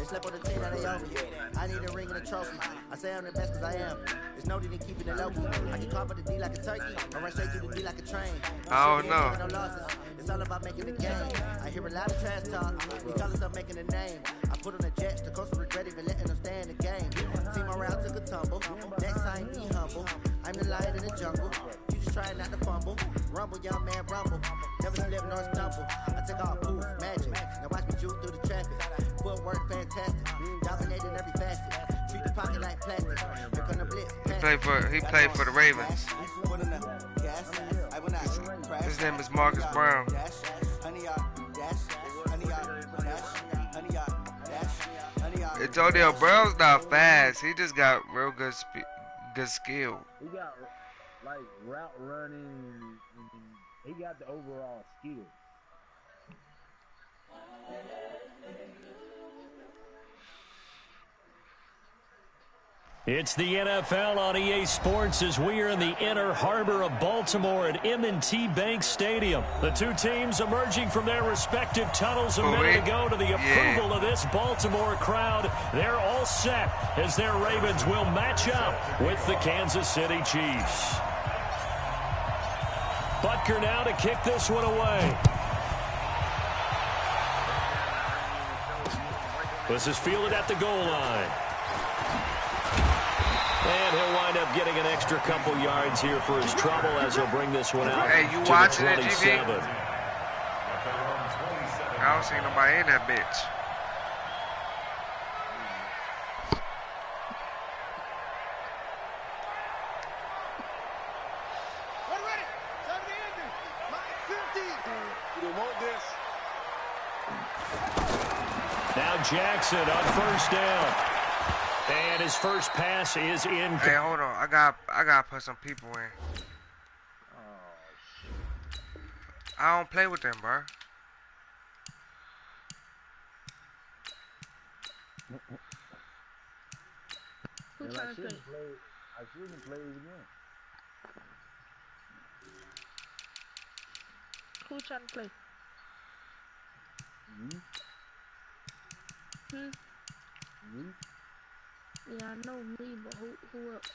Slip on the team that they own me. I need a ring and a trophy. I say I'm the best cause I am. There's no need in keeping it low key. I can carve up the D like a turkey. I run straight through the D like a train. Oh no. No losses. It's all about making the game. I hear a lot of trash talk. We call us up making a name. I put on the jets. The coast regret even letting them stay in the game. Team around took a tumble. Next time be humble. I'm the lion in the jungle. You just try not to fumble. Rumble, young man, rumble. Never slip nor stumble. I take off poof, magic. Now watch me juke through the traffic. Footwork fantastic. Dominating every facet. Treat the pocket like plastic. Here come the blitz. He played for the Ravens. His name is Marcus Brown. Antonio Brown's not fast. He just got real good skill. He got like route running. He got the overall skill. It's the NFL on EA Sports as we are in the inner harbor of Baltimore at M&T Bank Stadium. The two teams emerging from their respective tunnels a minute ago to the approval of this Baltimore crowd. They're all set as their Ravens will match up with the Kansas City Chiefs. Butker now to kick this one away. This is fielded at the goal line. And he'll wind up getting an extra couple yards here for his trouble as he'll bring this one out hey, you to watching the 27. It, I don't see nobody in that bitch. Now Jackson on first down. And his first pass is in. Hey, hold on. I got put some people in. I don't play with them, bro. Who trying to play? I shouldn't play again. Who trying to play? Me. Me. Yeah, I know me, but who else?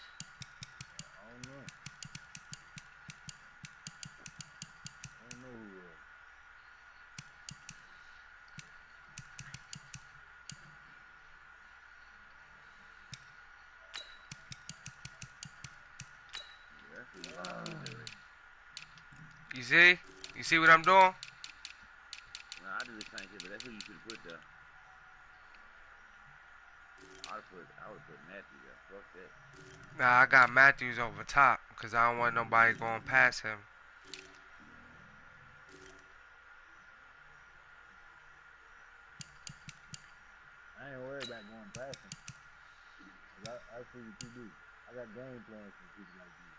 I don't know. I don't know who else. You see? You see what I'm doing? No, I do the same shit, but that's who you should put there. I would put Matthews there. Fuck that. Nah, I got Matthews over top because I don't want nobody going past him. I ain't worried about going past him. I see what you do. I got game plans for people like you.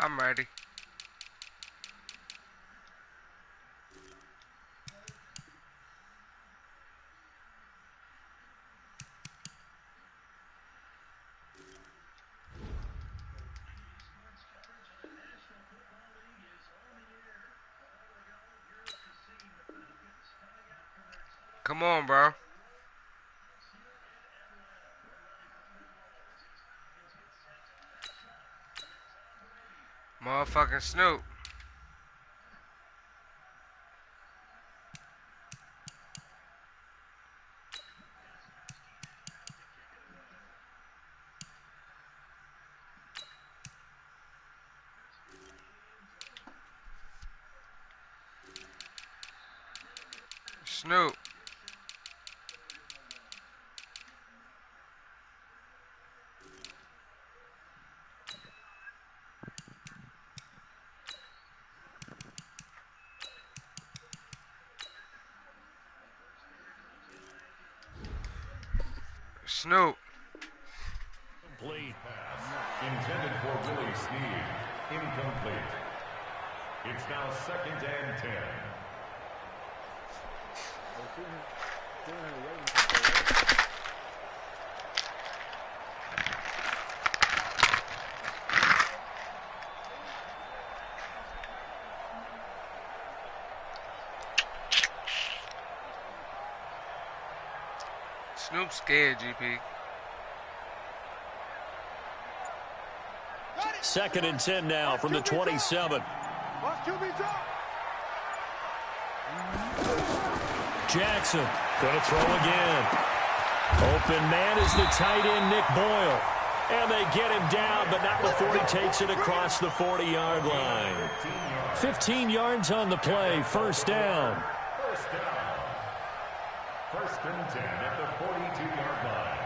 I'm ready. Come on, bro. Motherfucking Snoop. Snoop. Snoop. Complete pass intended for Willie Snead. Incomplete. It's now 2nd and 10. Snoop's scared, GP. 2nd and 10 now from the 27. Jackson going to throw again. Open man is the tight end, Nick Boyle. And they get him down, but not before he takes it across the 40-yard line. 15 yards on the play, first down. First and 10 at the 42-yard line.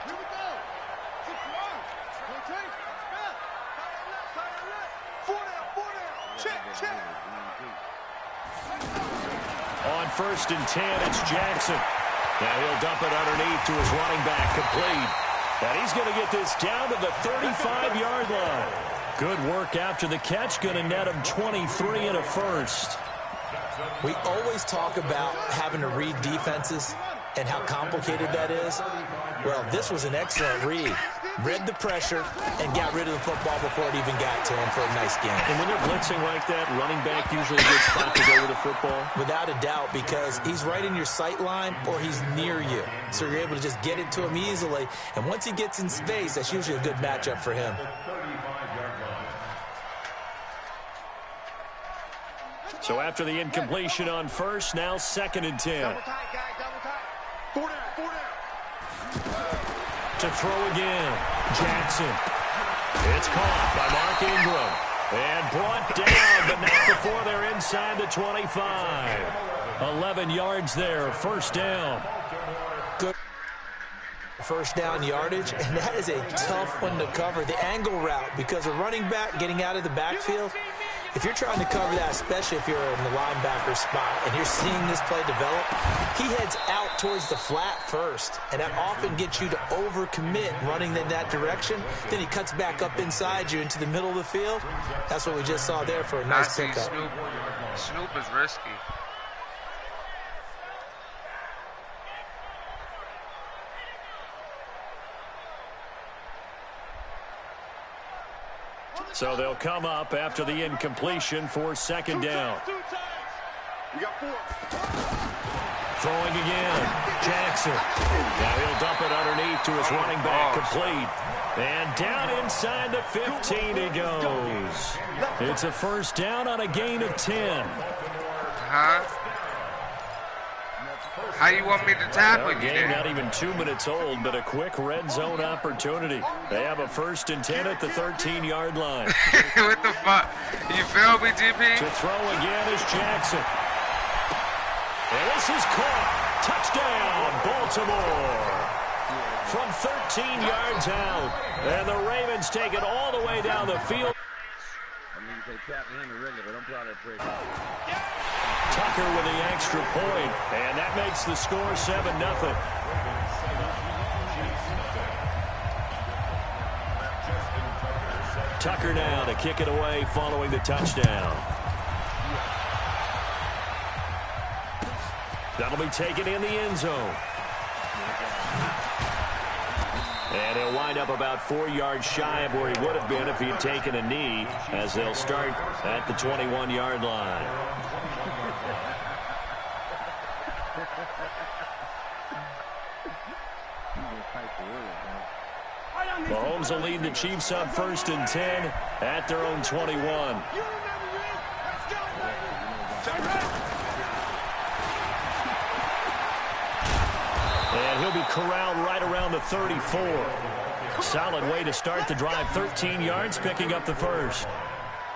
Here we go. 4 down. Check. On 1st and 10, it's Jackson. Now he'll dump it underneath to his running back, complete. And he's going to get this down to the 35-yard line. Good work after the catch, going to net him 23 and a first. We always talk about having to read defenses and how complicated that is. Well, this was an excellent read. Read the pressure and got rid of the football before it even got to him for a nice game. And when they're blitzing like that, running back usually a good spot to go with the football. Without a doubt, because he's right in your sight line or he's near you. So you're able to just get it to him easily. And once he gets in space, that's usually a good matchup for him. So after the incompletion on first, now 2nd and 10. Double tight, guys. Double tight. 4 down. To throw again, Jackson. It's caught by Mark Ingram. And brought down, but not before they're inside the 25. 11 yards there, first down. Good first down yardage, and that is a tough one to cover. The angle route, because a running back getting out of the backfield, if you're trying to cover that, especially if you're in the linebacker spot and you're seeing this play develop, he heads out towards the flat first, and that often gets you to overcommit running in that direction. Then he cuts back up inside you into the middle of the field. That's what we just saw there for a nice pickup. Snoop is risky. So they'll come up after the incompletion for 2nd down. We got 4. Throwing again, Jackson. Now he'll dump it underneath to his running back, complete. And down inside the 15 he goes. It's a first down on a gain of 10. How you want me to tackle you? Game not even 2 minutes old, but a quick red zone opportunity. They have a 1st and 10 at the 13-yard line. What the fuck? You feel me, GP? To throw again is Jackson. And this is caught. Touchdown, Baltimore. From 13 yards out. And the Ravens take it all the way down the field. Tucker with the extra point, and that makes the score 7-0. Tucker now to kick it away following the touchdown. That'll be taken in the end zone. And he'll wind up about 4 yards shy of where he would have been if he had taken a knee, as they'll start at the 21-yard line. Mahomes will lead the Chiefs up 1st and 10 at their own 21. And he'll be corralled right around the 34. Solid way to start the drive. 13 yards, picking up the first.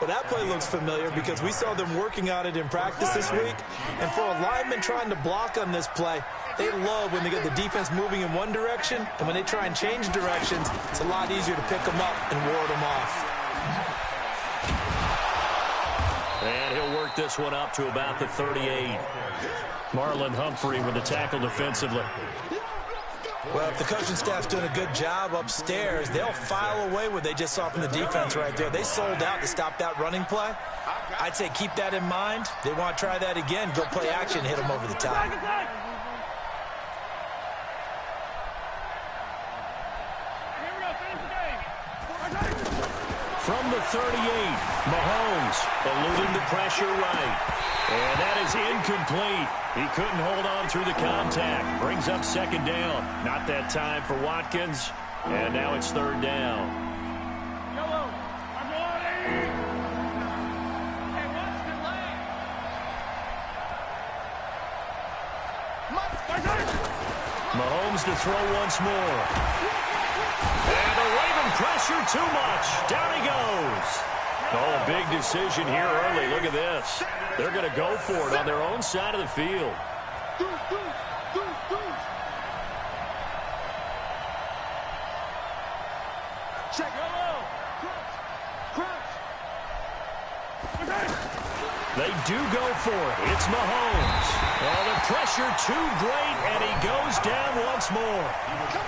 Well, that play looks familiar because we saw them working on it in practice this week. And for a lineman trying to block on this play, they love when they get the defense moving in one direction, and when they try and change directions, it's a lot easier to pick them up and ward them off. And he'll work this one up to about the 38. Marlon Humphrey with the tackle defensively. Well, if the coaching staff's doing a good job upstairs, they'll file away what they just saw from the defense right there. They sold out to stop that running play. I'd say keep that in mind. They want to try that again, go play action, hit them over the top. From the 38, Mahomes eluding the pressure right. And that is incomplete. He couldn't hold on through the contact. Brings up 2nd down. Not that time for Watkins. And now it's 3rd down. Mahomes to throw once more. And the Raven pressure too much. Down he goes. Oh, big decision here early. Look at this. They're going to go for it on their own side of the field. Check. They do go for it. It's Mahomes. Oh, the pressure too great, and he goes down once more.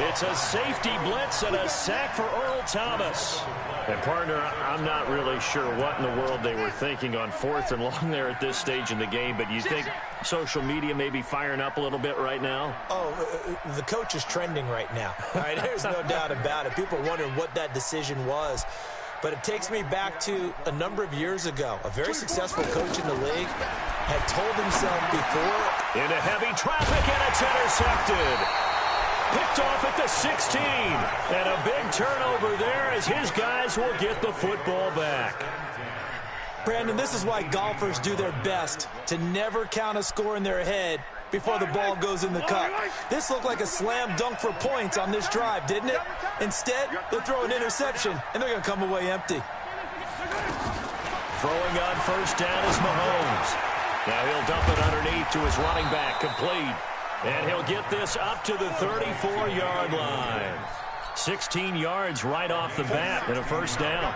It's a safety blitz and a sack for Earl Thomas. And, partner, I'm not really sure what in the world they were thinking on 4th and long there at this stage in the game, but you think social media may be firing up a little bit right now? Oh, the coach is trending right now. All right, there's no doubt about it. People are wondering what that decision was. But it takes me back to a number of years ago. A very successful coach in the league had told himself before. Into heavy traffic, and it's intercepted. Picked off at the 16. And a big turnover there as his guys will get the football back. Brandon, this is why golfers do their best to never count a score in their head before the ball goes in the cup. This looked like a slam dunk for points on this drive, didn't it? Instead, they'll throw an interception, and they're going to come away empty. Throwing on 1st down is Mahomes. Now he'll dump it underneath to his running back, complete. And he'll get this up to the 34-yard line. 16 yards right off the bat and a 1st down.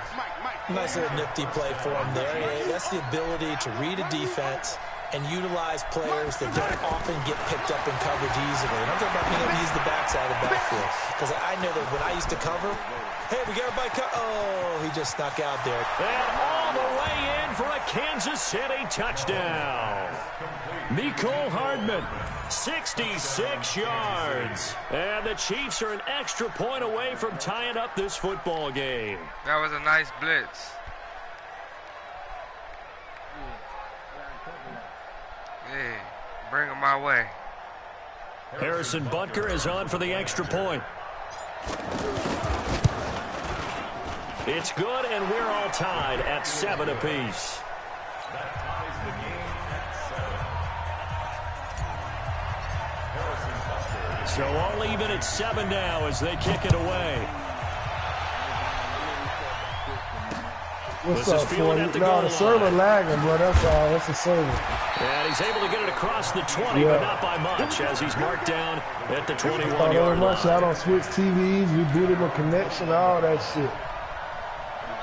Nice little nifty play for him there. Yeah, that's the ability to read a defense and utilize players that don't often get picked up in coverage easily. And I'm talking about being able to use the backside of the backfield. Because I know that when I used to cover, hey, we got everybody oh, he just snuck out there. And all the way in for a Kansas City touchdown. Mecole Hardman, 66 yards. And the Chiefs are an extra point away from tying up this football game. That was a nice blitz. Hey, bring him my way. Harrison Butker is on for the extra point. It's good, and we're all tied at 7 apiece. So all even at 7 now as they kick it away. What's up, 40? No, the server lagging, bro. That's all. That's the server. And he's able to get it across the 20, but not by much, as he's marked down at the 21-yard line. I don't switch TVs, rebooted my connection, all that shit.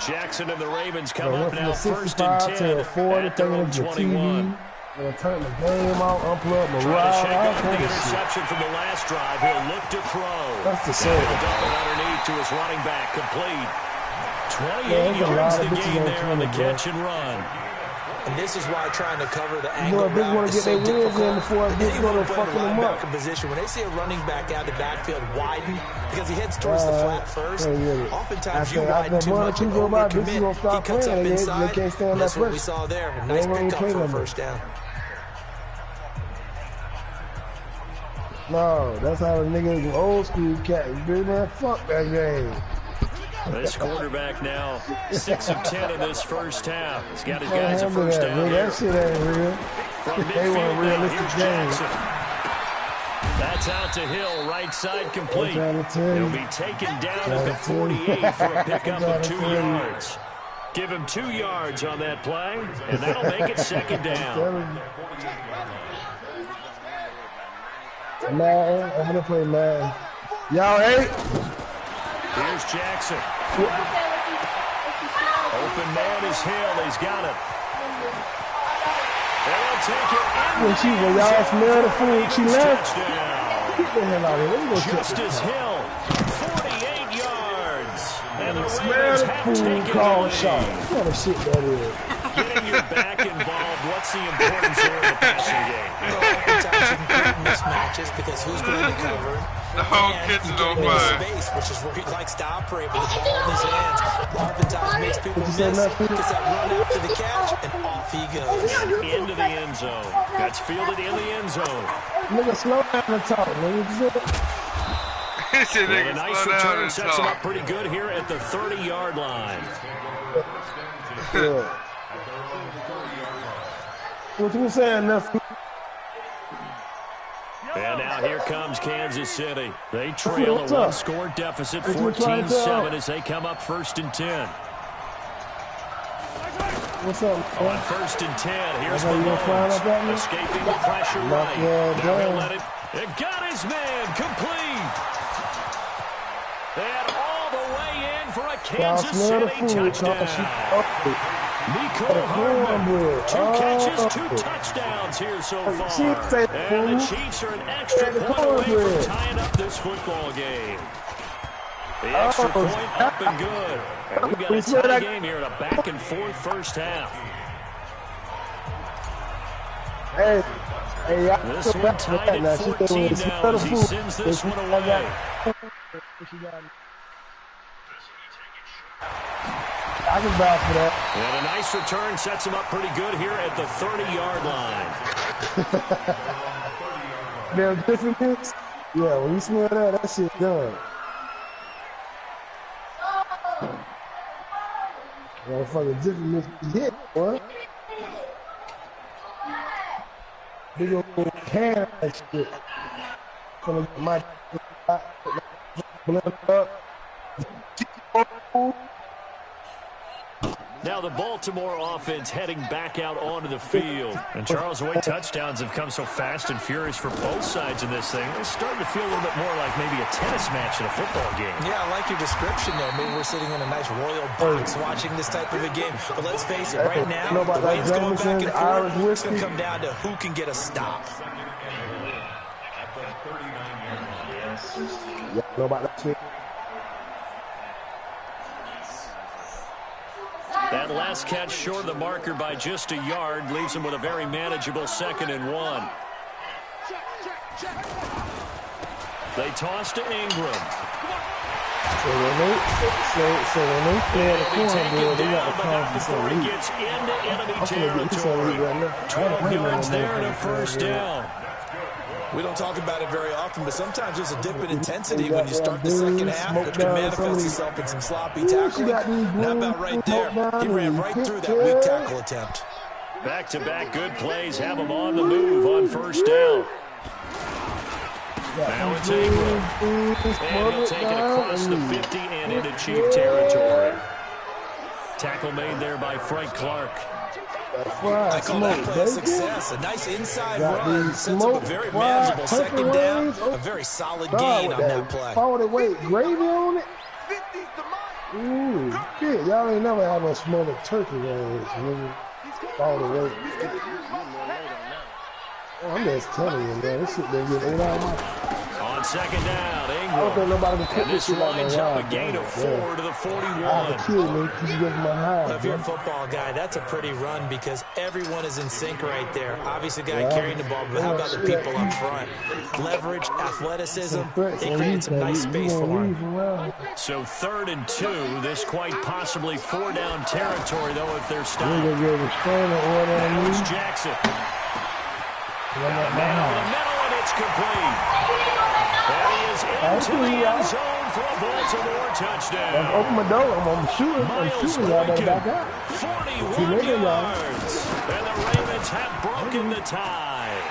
Jackson and the Ravens come up now, 1st and 10 at their own 21. Gonna turn the game out, unplug my ride. To shake off the interception from the last drive. He'll look to throw. That's the same. He'll dump it underneath to his running back, complete. 28 yards the gain there on the catch and run. And this is why trying to cover the angle route route is so difficult. Before it gets going to fucking them up. Position. When they see a running back out of the backfield widen because he heads towards the flat first, oftentimes you widen too much and overcommit. He cuts up inside. That's what we saw there. A nice pickup for a 1st down. No, that's how the niggas old school cats do, man. Fuck that game. This quarterback now 6 of 10 in this first half. He's got his guys a first down here. That shit ain't real. They want realistic games. That's out to Hill, right side complete. He'll be taken down at the 48 for a pickup of 2 yards. Give him 2 yards on that play, and that'll make it second down. Man, I'm gonna play man. Y'all ain't. Here's Jackson. Open man is Hill. He's got it. They'll take it. When she was y'all smell the food, she left. Get the hell out of here. Justice Hill, 48 yards. And the Ravens have taken the shot. What a shit that is. Getting your back involved, what's the importance here in the passing game? Oftentimes you can create mismatches because who's going to cover? The whole kitchen on fire. Space, which is where he likes to operate with the ball in his hands. Oftentimes makes people miss. Gets that run after the catch, and off he goes. Into the end zone. That's fielded in the end zone. Nigga, slow down the talk, nigga. A nice return sets him up pretty good here at the 30-yard line. Yeah. What you saying, nephew? And now here comes Kansas City. They trail a one-score deficit, 14-7 as they come up 1st and 10. What's up, on 1st and 10, here's Mahomes escaping the pressure right. Now he'll let it. It got his man complete. And all the way in for a Kansas City touchdown. Mecole Hardman, 2 catches, 2 touchdowns here so far. And the Chiefs are an extra point away from tying up this football game. The extra point up and good. And we've got a tie game here in a back-and-forth first half. This one tied at 14 now as he sends this one away. I can vouch for that. And a nice return sets him up pretty good here at the 30-yard line. Them different mix? Yeah, when you smell that shit done. Motherfucker, different mix hit, boy. Big old can that shit. Gonna get my blend up. Now the Baltimore offense heading back out onto the field. And Charles, the way touchdowns have come so fast and furious for both sides in this thing, it's starting to feel a little bit more like maybe a tennis match in a football game. Yeah, I like your description there. Maybe we're sitting in a nice royal box watching this type of a game. But let's face it, right now, the way it's going back and forth, it's going to come down to who can get a stop. Yeah, know about that shit. That last catch short of the marker by just a yard leaves him with a very manageable 2nd and 1. They toss to Ingram. So when they play the corner, they got the call before he gets into enemy territory. 12 yards there and a first down. We don't talk about it very often, but sometimes there's a dip in intensity when you start the second half, which can manifest itself in some sloppy tackling. Not about right there. He ran right through that weak tackle attempt. Back-to-back good plays have him on the move on first down. Now it's Ingram. And he'll take it across the 50 and into Chief territory. Tackle made there by Frank Clark. I call that play a success. A nice inside run sets up a very manageable second down. A very solid gain on that play. 40 weight gravy on it. Ooh, shit. Y'all ain't never had no smothered turkey wings, nigga. 40 weight. Oh, I'm just telling you, man. This shit been getting 8 hours. On second down, Ingram. I don't think nobody can put this lines up a gain of 4 to the 41. If you're a football guy, that's a pretty run because everyone is in sync right there. Obviously, the guy carrying the ball, but how about the people up front? Leverage, athleticism, they create some nice space for him. So 3rd and 2, this quite possibly 4-down territory, though, if they're stopped. Now it's Jackson. Man over the middle, and it's complete. And he is into the end zone for a Baltimore touchdown. Open my door. I'm shooting. Y'all better back out. 41 yards. And the Ravens have broken the tie.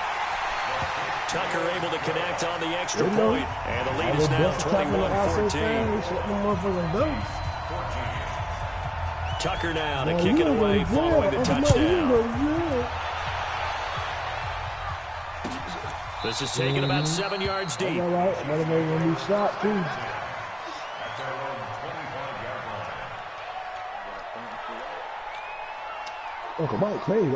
Tucker able to connect on the extra point. And the lead is now 21-14. Tucker now to kick it away following the touchdown. This is taken about 7 yards deep. All right. Another going to be shot, too. Uncle Mike crazy.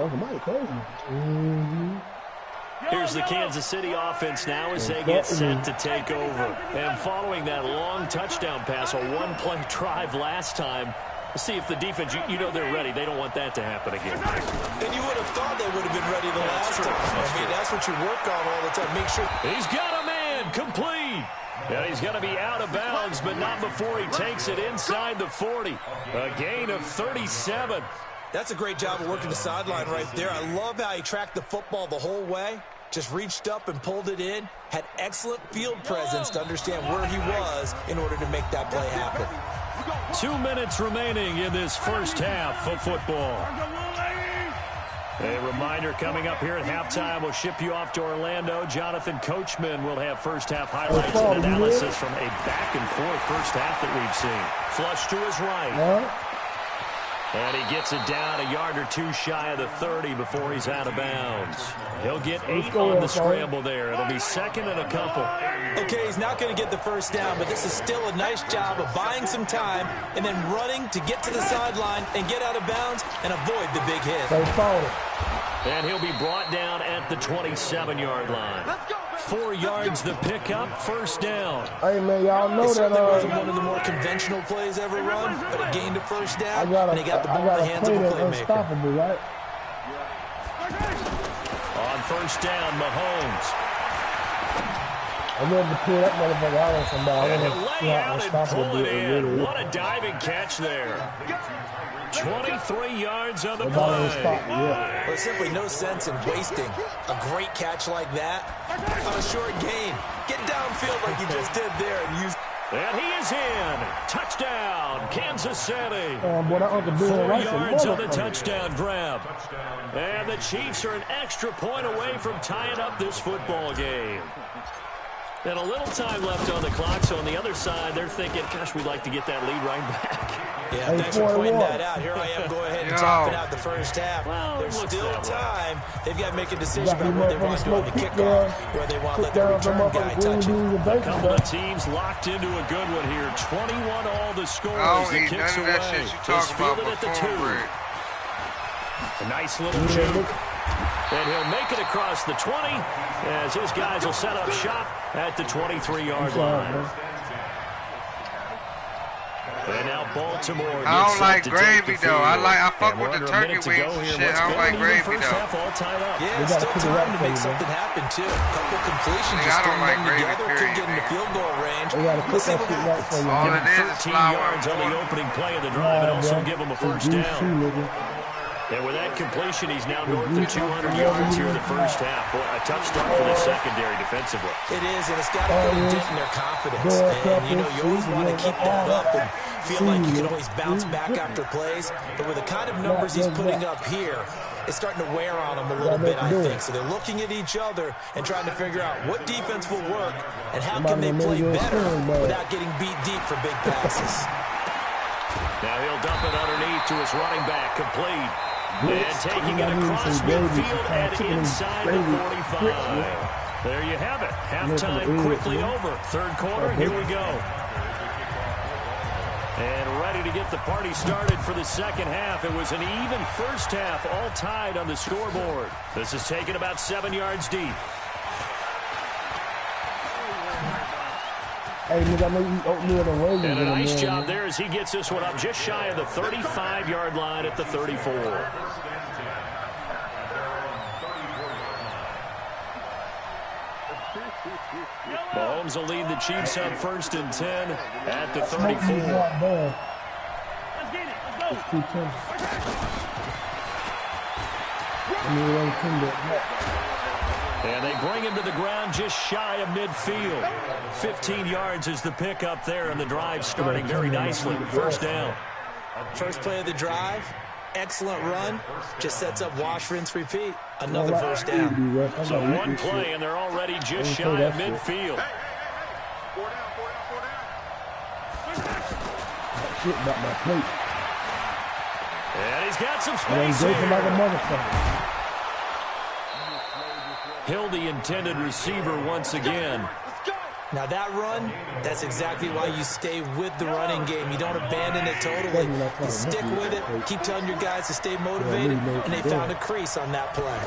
Here's the Kansas City offense now as they get set to take over. And following that long touchdown pass, a one-play drive last time, let's see if the defense, you know they're ready. They don't want that to happen again. And you would have thought they would have been ready the last time. I mean, that's what you work on all the time. Make sure. He's got a man, complete. And he's going to be out of bounds, but not before he takes it inside the 40. A gain of 37. That's a great job of working the sideline right there. I love how he tracked the football the whole way. Just reached up and pulled it in. Had excellent field presence to understand where he was in order to make that play happen. 2 minutes remaining in this first half of football. A reminder coming up here at halftime. We'll ship you off to Orlando. Jonathan Coachman will have first half highlights and analysis from a back-and-forth first half that we've seen. Flush to his right. And he gets it down a yard or two shy of the 30 before he's out of bounds. He'll get 8 on the scramble there. It'll be second and a couple. Okay, he's not going to get the first down, but this is still a nice job of buying some time and then running to get to the sideline and get out of bounds and avoid the big hit. And he'll be brought down at the 27-yard line. 4 yards the pickup, first down. Hey, man, y'all know that wasn't one of the more conventional plays ever run, but it gained a first down, and he got the ball in the hands of a playmaker. Right? On first down, Mahomes. I wanted to pull that motherfucker out on somebody. And he'll lay out and pull it in. What a diving catch there. 23 yards on the play. There's simply no sense in wasting a great catch like that on a short gain. Get downfield like you just did there and use. And he is in. Touchdown, Kansas City. 4 yards on the touchdown grab. And the Chiefs are an extra point away from tying up this football game. And a little time left on the clock, so on the other side, they're thinking, gosh, we'd like to get that lead right back. Yeah, thanks for pointing that out. Here I am, go ahead and topping out the first half. Well, there's still time. They've got to make a decision about what they want to do on the kickoff, where they want to let their return guy touch it. A couple of teams locked into a good one here. 21 all the score as the kicks away. It's fielded at the 2. A nice little juke. And he'll make it across the 20 as his guys will set up shop at the 23-yard line. And now Baltimore gets I don't like gravy though. I fuck with the turkey wings and shit. I don't like gravy though. Yeah, it's still time to make something happen too. A couple completions, just string them together, could get in the field goal range. Let's see what happens. All it is 13 yards on the opening play of the drive and also give him a first down. And with that completion, he's now north of 200 yards here in the first half. Boy, a tough start for the secondary defensively. It is, and it's got to put a dent in their confidence. And, you know, you always want to keep that up and feel like you can always bounce back after plays. But with the kind of numbers he's putting up here, it's starting to wear on them a little bit, I think. So they're looking at each other and trying to figure out what defense will work and how can they play better without getting beat deep for big passes. Now he'll dump it underneath to his running back, complete. And taking it across midfield and inside the 45. There you have it. Halftime quickly over. Third quarter, here we go. And ready to get the party started for the second half. It was an even first half, all tied on the scoreboard. This is taken about 7 yards deep. And a nice job there as he gets this one up just shy of the 35-yard line at the 34. Mahomes will lead the Chiefs up 1st and 10 at the 34. Let's get it. Let's go. And they bring him to the ground just shy of midfield. 15 yards is the pickup there, and the drive starting very nicely. First down. First play of the drive. Excellent run. Just sets up wash, rinse, repeat. Another first down. So one play, and they're already just shy of midfield. And he's got some space here. Hill, the intended receiver once again. Now that run, that's exactly why you stay with the running game. You don't abandon it totally. You stick with it, keep telling your guys to stay motivated, and they found a crease on that play.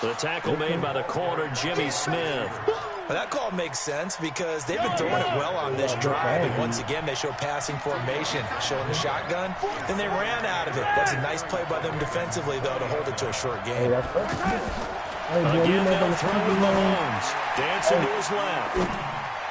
The tackle made by the corner, Jimmy Smith. Well, that call makes sense because they've been throwing it well on this drive, and once again they show passing formation, showing the shotgun. Then they ran out of it. That's a nice play by them defensively, though, to hold it to a short game. Again, they'll throw to Mahomes. Dancing to his left.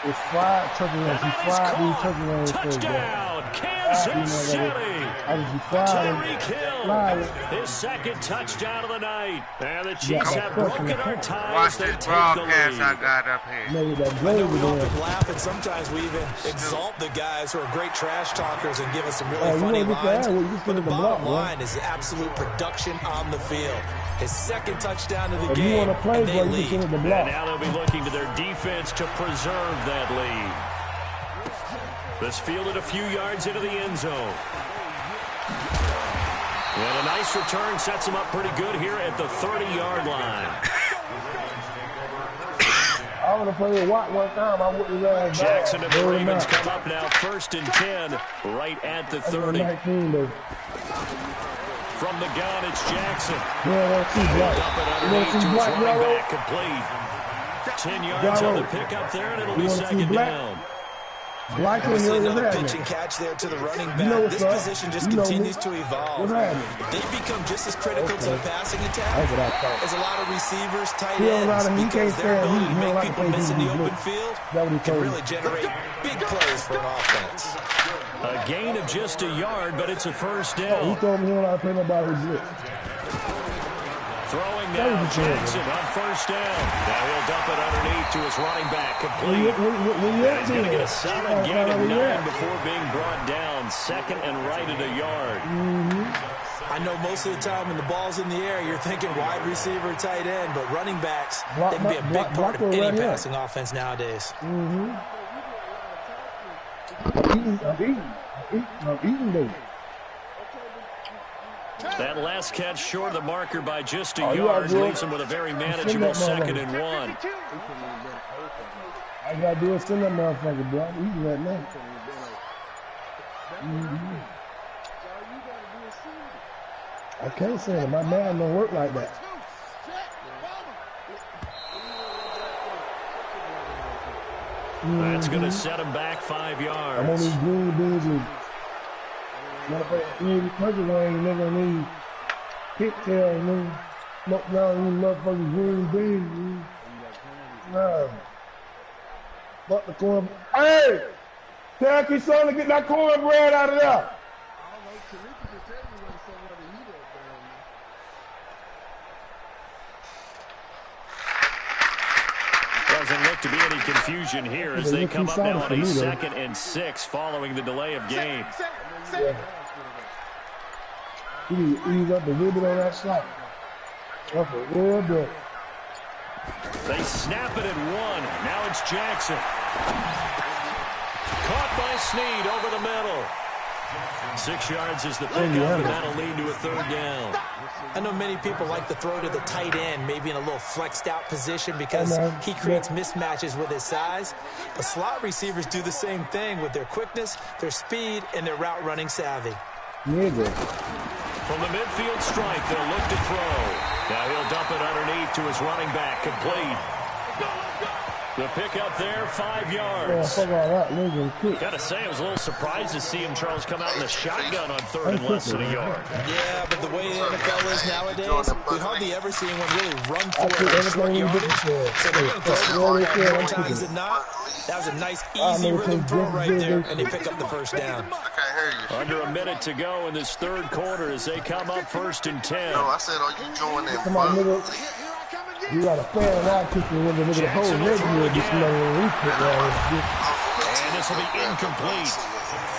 It's fried turkey legs. He fried these turkey legs. Touchdown, Kansas City. Tyreek Hill, his second touchdown of the night. And the Chiefs have broken our ties. Watch this broadcast I got up here. I know we often laugh, and sometimes we even exalt the guys who are great trash talkers and give us some really funny lines. But the bottom line is absolute production on the field. His second touchdown of the game, and they lead. And now they'll be looking to their defense to preserve that lead. This fielded a few yards into the end zone. And a nice return sets him up pretty good here at the 30-yard line. I want to play a Watt one time. I wouldn't let Jackson and the Ravens come up now 1st and 10 right at the 30. From the gun, it's Jackson. Up and underneath to his running back, complete. 10 yards on the pickup there, and it'll be second down. We see another pitch and catch there to the running back. This position just continues to evolve. They become just as critical to the passing attack as a lot of receivers, tight ends, because their ability to make people miss in the open field can really generate big plays for an offense. A gain of just a yard, but it's a first down. He told me he don't like to play nobody who blitz. Throwing now, Jackson on first down. Now he'll dump it underneath to his running back, complete. He's going to get a solid gain of 9 before being brought down. Second and right at a yard. I know most of the time when the ball's in the air, you're thinking wide receiver, tight end, but running backs, they can be a big part of any passing offense nowadays. I'm eating those. That last catch short of the marker by just a yard leaves him with a very manageable 2nd and 1. All I gotta do is send that motherfucker, bro. I'm eating that now. I can't send it. My man don't work like that. That's going to set him back 5 yards. I'm on these green beans and motherfucker, green turkey wings, nigga, need pigtails, nigga. Smoke down these motherfucking green beans, nigga. Fuck the corn. Hey! Tell Keyshawn to get that cornbread out of there. Doesn't look to be any confusion here as they come up now on a 2nd and 6 following the delay of game. Yeah. You need to ease up a little bit on that slide. Up a little bit. They snap it at 1. Now it's Jackson. Caught by Snead over the middle. 6 yards is the pickup, and that'll lead to a 3rd down. I know many people like to throw to the tight end, maybe in a little flexed out position because he creates mismatches with his size. But slot receivers do the same thing with their quickness, their speed, and their route running savvy. Nigga. From the midfield stripe, they'll look to throw. Now he'll dump it underneath to his running back, complete. The pickup there, 5 Yeah, yards. fuck all that. Nigga, quick. Gotta say, I was a little surprised to see him, Charles, come out in the shotgun on 3rd and less than a yard. Yeah, but the way the NFL is nowadays, we hardly ever see anyone really run for I it took in short everything you yardage. did. So they're going to throw the ball more times than not. That was a nice, easy rhythm throw right there, and they pick up the first down. Under a minute to go in this 3rd quarter as they come up 1st and 10. No, I said, are you joining them? Come on, nigga. You got a fan out kicking with the nigga. The whole neighborhood gets money when we put down this shit. And this will be incomplete.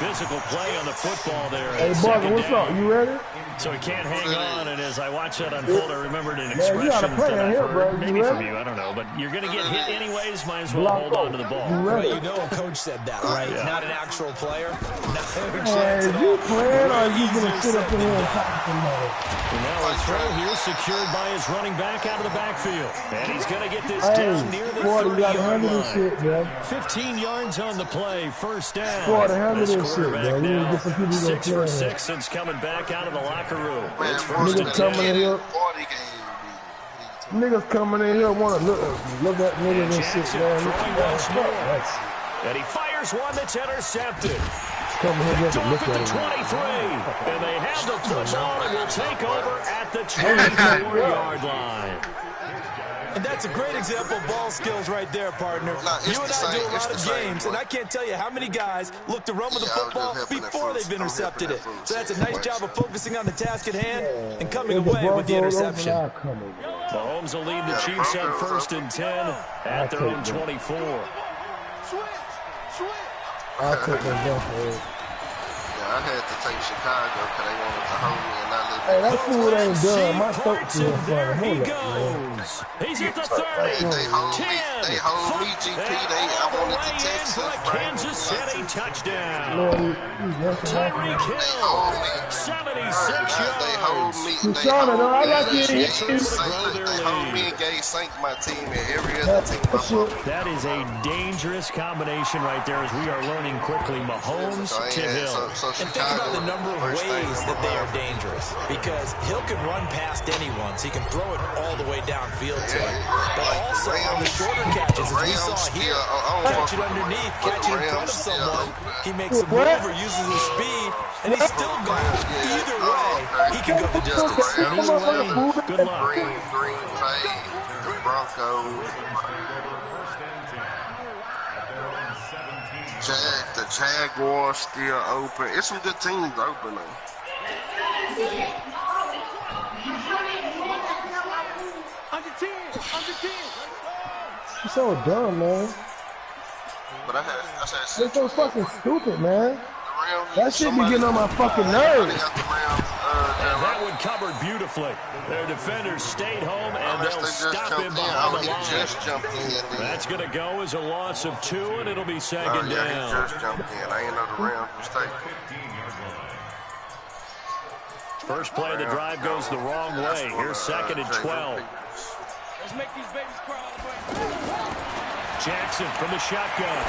Physical play on the football there. Hey, Barker, what's up? You ready? So he can't hang on, and as I watch that unfold, I remembered an Man, you expression gotta play that I've here, heard, bro. You maybe from ready? you, I don't know, but you're going to get hit anyways, might as well hold on to the ball. You Well, ready? you know a coach said that, right? Yeah. Not an actual player. Not a Man, chance at is you all. playing or you Easier gonna sit up said in here than and done. talk to somebody? And now a throw here secured by his running back out of the backfield. And he's going to get this Hey, down near the 40 got 30-yard handle this line. shit, man. 15 yards on the play, 1st down. 40 handle This this shit, quarterback man. You need to now, get some people gonna 6 for play. 6 since coming back out of the locker room. It's Man, 1st Niggas and coming 10. in here. 40 games. Niggas coming in here want to look at niggas and shit, Jackson man. throwing Man, once fuck more. that And he fires one that's intercepted. shit. Come here just to Off look at at the it. 23. And they have the football and will take over at the 24-yard line. And that's a great example of ball skills right there, partner. You and I do a lot of games, and I can't tell you how many guys look to run with the football before they've intercepted it. So that's a nice job of focusing on the task at hand and coming away with the interception. Mahomes will lead the Chiefs on 1st and 10 at their own 24. I'll take that jump. I had to take Chicago because they wanted to hold me and I lived Hey, that fool ain't done. My throat Parts, feels and there funny. he Hold up, man. goes. He's at the 30, They hold 10, me. They hold me, GP. I wanted to way in Texas. for a Kansas City touchdown. Man, Tyreek Hill, 76 They hold yards. me. Shauna, though, I like you. They hold me and gave Saint my team and every other team I fuck. That is a dangerous combination right there as we are learning quickly. Mahomes to Hill. And think about the number of ways that they are dangerous. Because Hill can run past anyone, so he can throw it all the way downfield to him. But also on the shorter catches, as we saw here, catch it underneath, catch it in front of someone, he makes a move or uses his speed, and he's still going. Either way, he can go the distance. And either way, good luck. Green Bay, the Broncos. The Jaguars still open. It's some good teams open though. You're so dumb, man. But I said You're so fucking stupid, man. the Rams. That shit be getting on my fucking nerves. And that one covered beautifully. Their defenders stayed home, and they'll stop him behind the line. That's going to go as a loss of 2, and it'll be second He down. just jumped in. I ain't know the Rams mistake. First play of the drive goes the wrong way. Here's 2nd and 12. Let's make these babies cry. Jackson from the shotgun.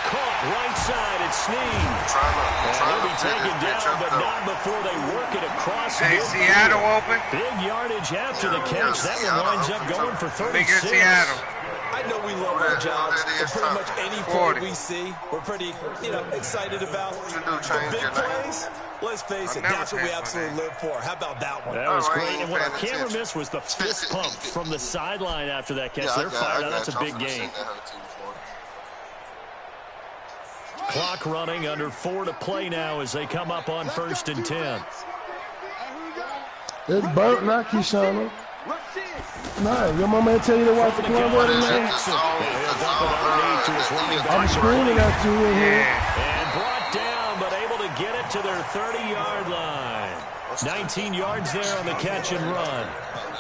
Caught right side at Snead. And he'll be taken down, but not before they work it across the Hey, Seattle open. Big yardage after the catch. That one winds up going for 36. Big in Seattle. I know we love our jobs, and pretty much any play we see, we're pretty, excited about. The big plays, let's face it, that's what we absolutely live for. How about that one? That was great, and what our camera missed was the fist pump from the sideline after that catch. They're fired out. That's a big game. Clock running, under 4 to play now as they come up on 1st and 10. It's burnt, not Keyshawn. Nah, your mama ain't tell you to watch the club every night. I'm screaming at you in here. And brought down, but able to get it to their 30-yard line. 19 yards there on the catch and run.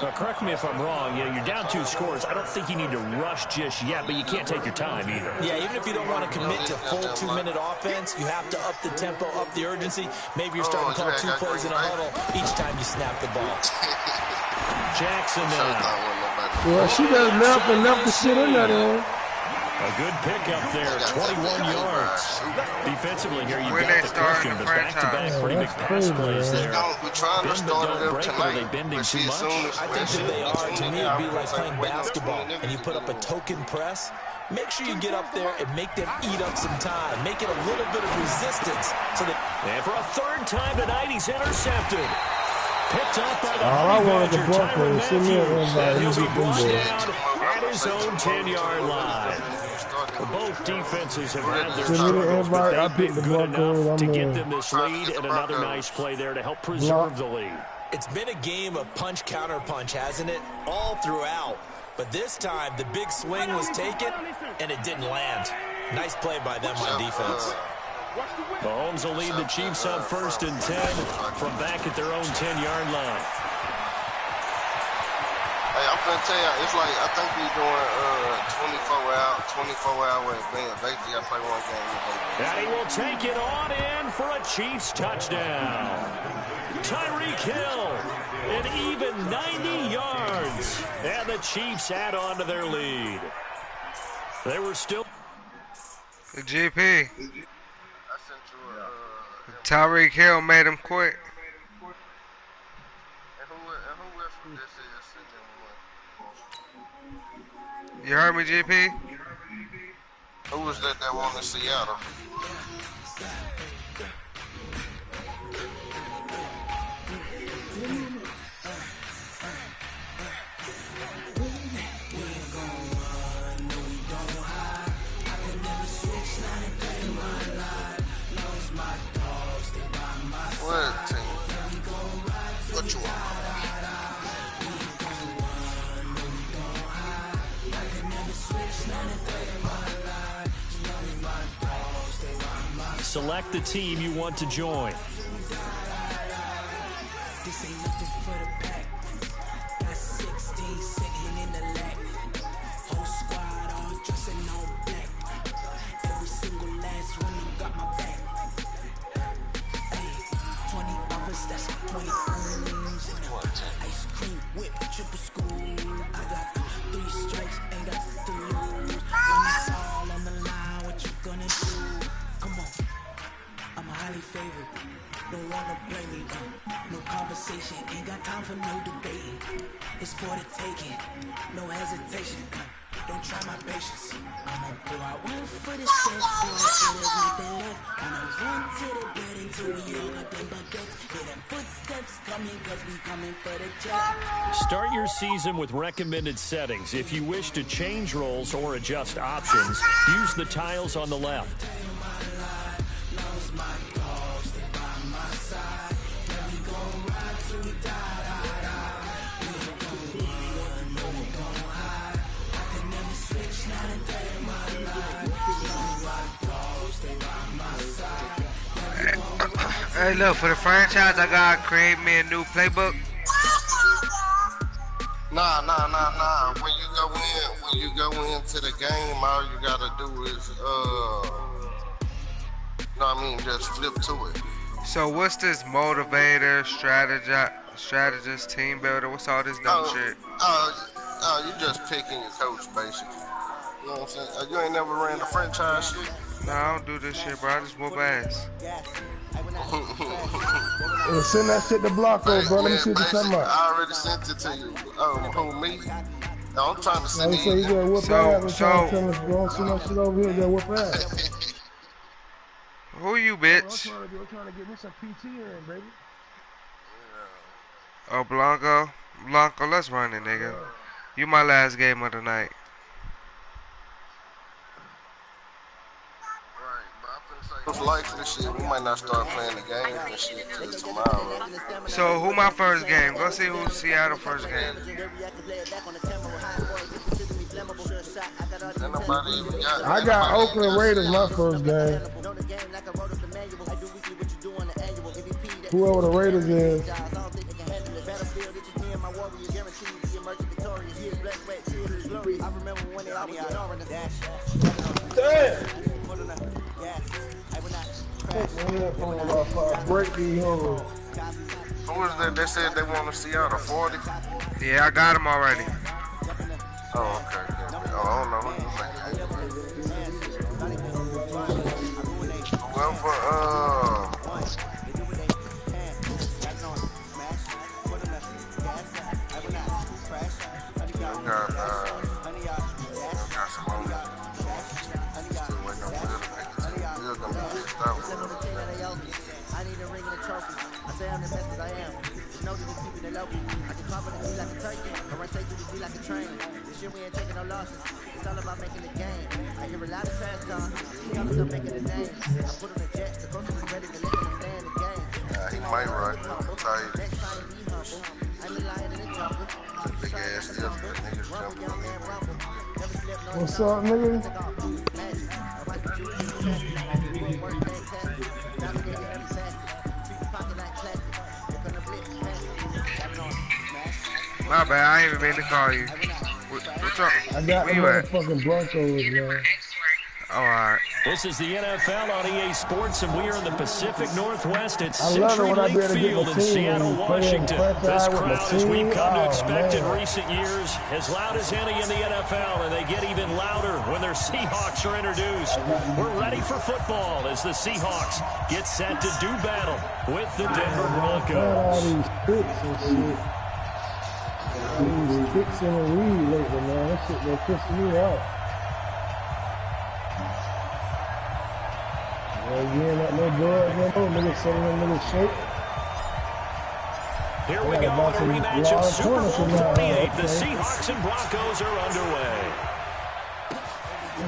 Now, correct me if I'm wrong. You're down 2 scores. I don't think you need to rush just yet, but you can't take your time either. Yeah, even if you don't want to commit to full 2-minute offense, you have to up the tempo, up the urgency. Maybe you're starting to call 2 plays in a huddle each time you snap the ball. Jackson now. Well, she just left the shit in there then. A good pickup there, 21 yards. Defensively here, you've got the cushion, but back-to-back pretty big pass plays there. We're trying to start it up tonight. Are they bending too much? I think that they are. To me, it'd be like playing basketball, and you put up a token press. Make sure you get up there and make them eat up some time. Make it a little bit of resistance. And for a third time tonight, he's intercepted. Picked up by the Badger, Tyrann Matthews. And he'll be brought down at his own 10-yard line. Both defenses have had their struggles, but they've been good enough to get them this lead, and another nice play there to help preserve the lead. It's been a game of punch, counter punch, hasn't it? All throughout. But this time, the big swing was taken, and it didn't land. Nice play by them on defense. Mahomes will lead the Chiefs on 1st and 10 from back at their own 10-yard line. Hey, I'm going to tell you, it's like, I think we're doing 24-hour advance. Basically, I play one game. And he will take it on in for a Chiefs touchdown. Tyreek Hill, an even 90 yards. And the Chiefs add on to their lead. They were still... The GP. Tyreek Hill made him quit. You heard me, GP? Who was that won in Seattle? What team? What you want? Select the team you want to join. Ain't got time for no debating. It's for the taking, no hesitation. Don't try my patience. I'ma pour out one for the set, boy. It is nothing left. Wanna run to the bed until we all got them baguettes. Hear them footsteps coming, cause we coming for the jet. Start your season with recommended settings. If you wish to change roles or adjust options, use the tiles on the left. Hey, look, for the franchise, I gotta create me a new playbook. Nah. When you go into the game, all you gotta do is, just flip to it. So what's this motivator, strategist, team builder? What's all this dumb shit? You just picking your coach, basically. You know what I'm saying? You ain't never ran the franchise shit? Nah, I don't do this shit, bro. I just whoop ass. Send that shit to Blanco, bro. Let me see what you're talking about. I already sent it to you. Who, me? No, I'm trying to send it. So you gotta whoop ass. Send that shit over here. You gotta whoop ass. Who you, bitch? I'm trying to get me some PT in, baby. Oh, Blanco, let's run it, nigga. You my last game of the night. Like this shit, we might not start playing the game and shit till tomorrow. So who my first game? Go see who's Seattle first game. I got Oakland Raiders my first game. Whoever the Raiders is. Damn! Break these hoes. Who was that? They said they want to see out a 40? Yeah, I got them already. Oh, okay. Oh, I don't know who you think. Well, for I need a ring and a trophy. I say I'm the best as I am. There's no need to keep it low. I can confidently like a turkey. I run straight through the G like a train. This year we ain't taking no losses. It's all about making the game. I hear a lot of trash talk. Y'all are making a name. I put on a jet. The coach is ready to let them stay in the game. he might run. I'm tired. Next time be humble. I'm a lion in the jungle. Big ass stuff that niggas jumping on me. What's up, nigga? My bad, I ain't even mean to call you. What's up? I got the Where you at? motherfucking Broncos, man. Oh, alright. This is the NFL on EA Sports, and we are in the Pacific Northwest at I love it Century when I be Link able to get Field my in team Seattle, and play in Washington. front This side with my crowd, as we've team. come to Oh, expect in man. recent years, as loud as any in the NFL, and they get even louder when their Seahawks are introduced. We're ready for football as the Seahawks get set to do battle with the Denver Broncos. These picks and shit. These picks in the league lately, man. That shit been pissing me off. Yeah, not no drugs, no niggas selling them niggas shit. Here we go in a rematch of Super Bowl 48. The Seahawks and Broncos are underway.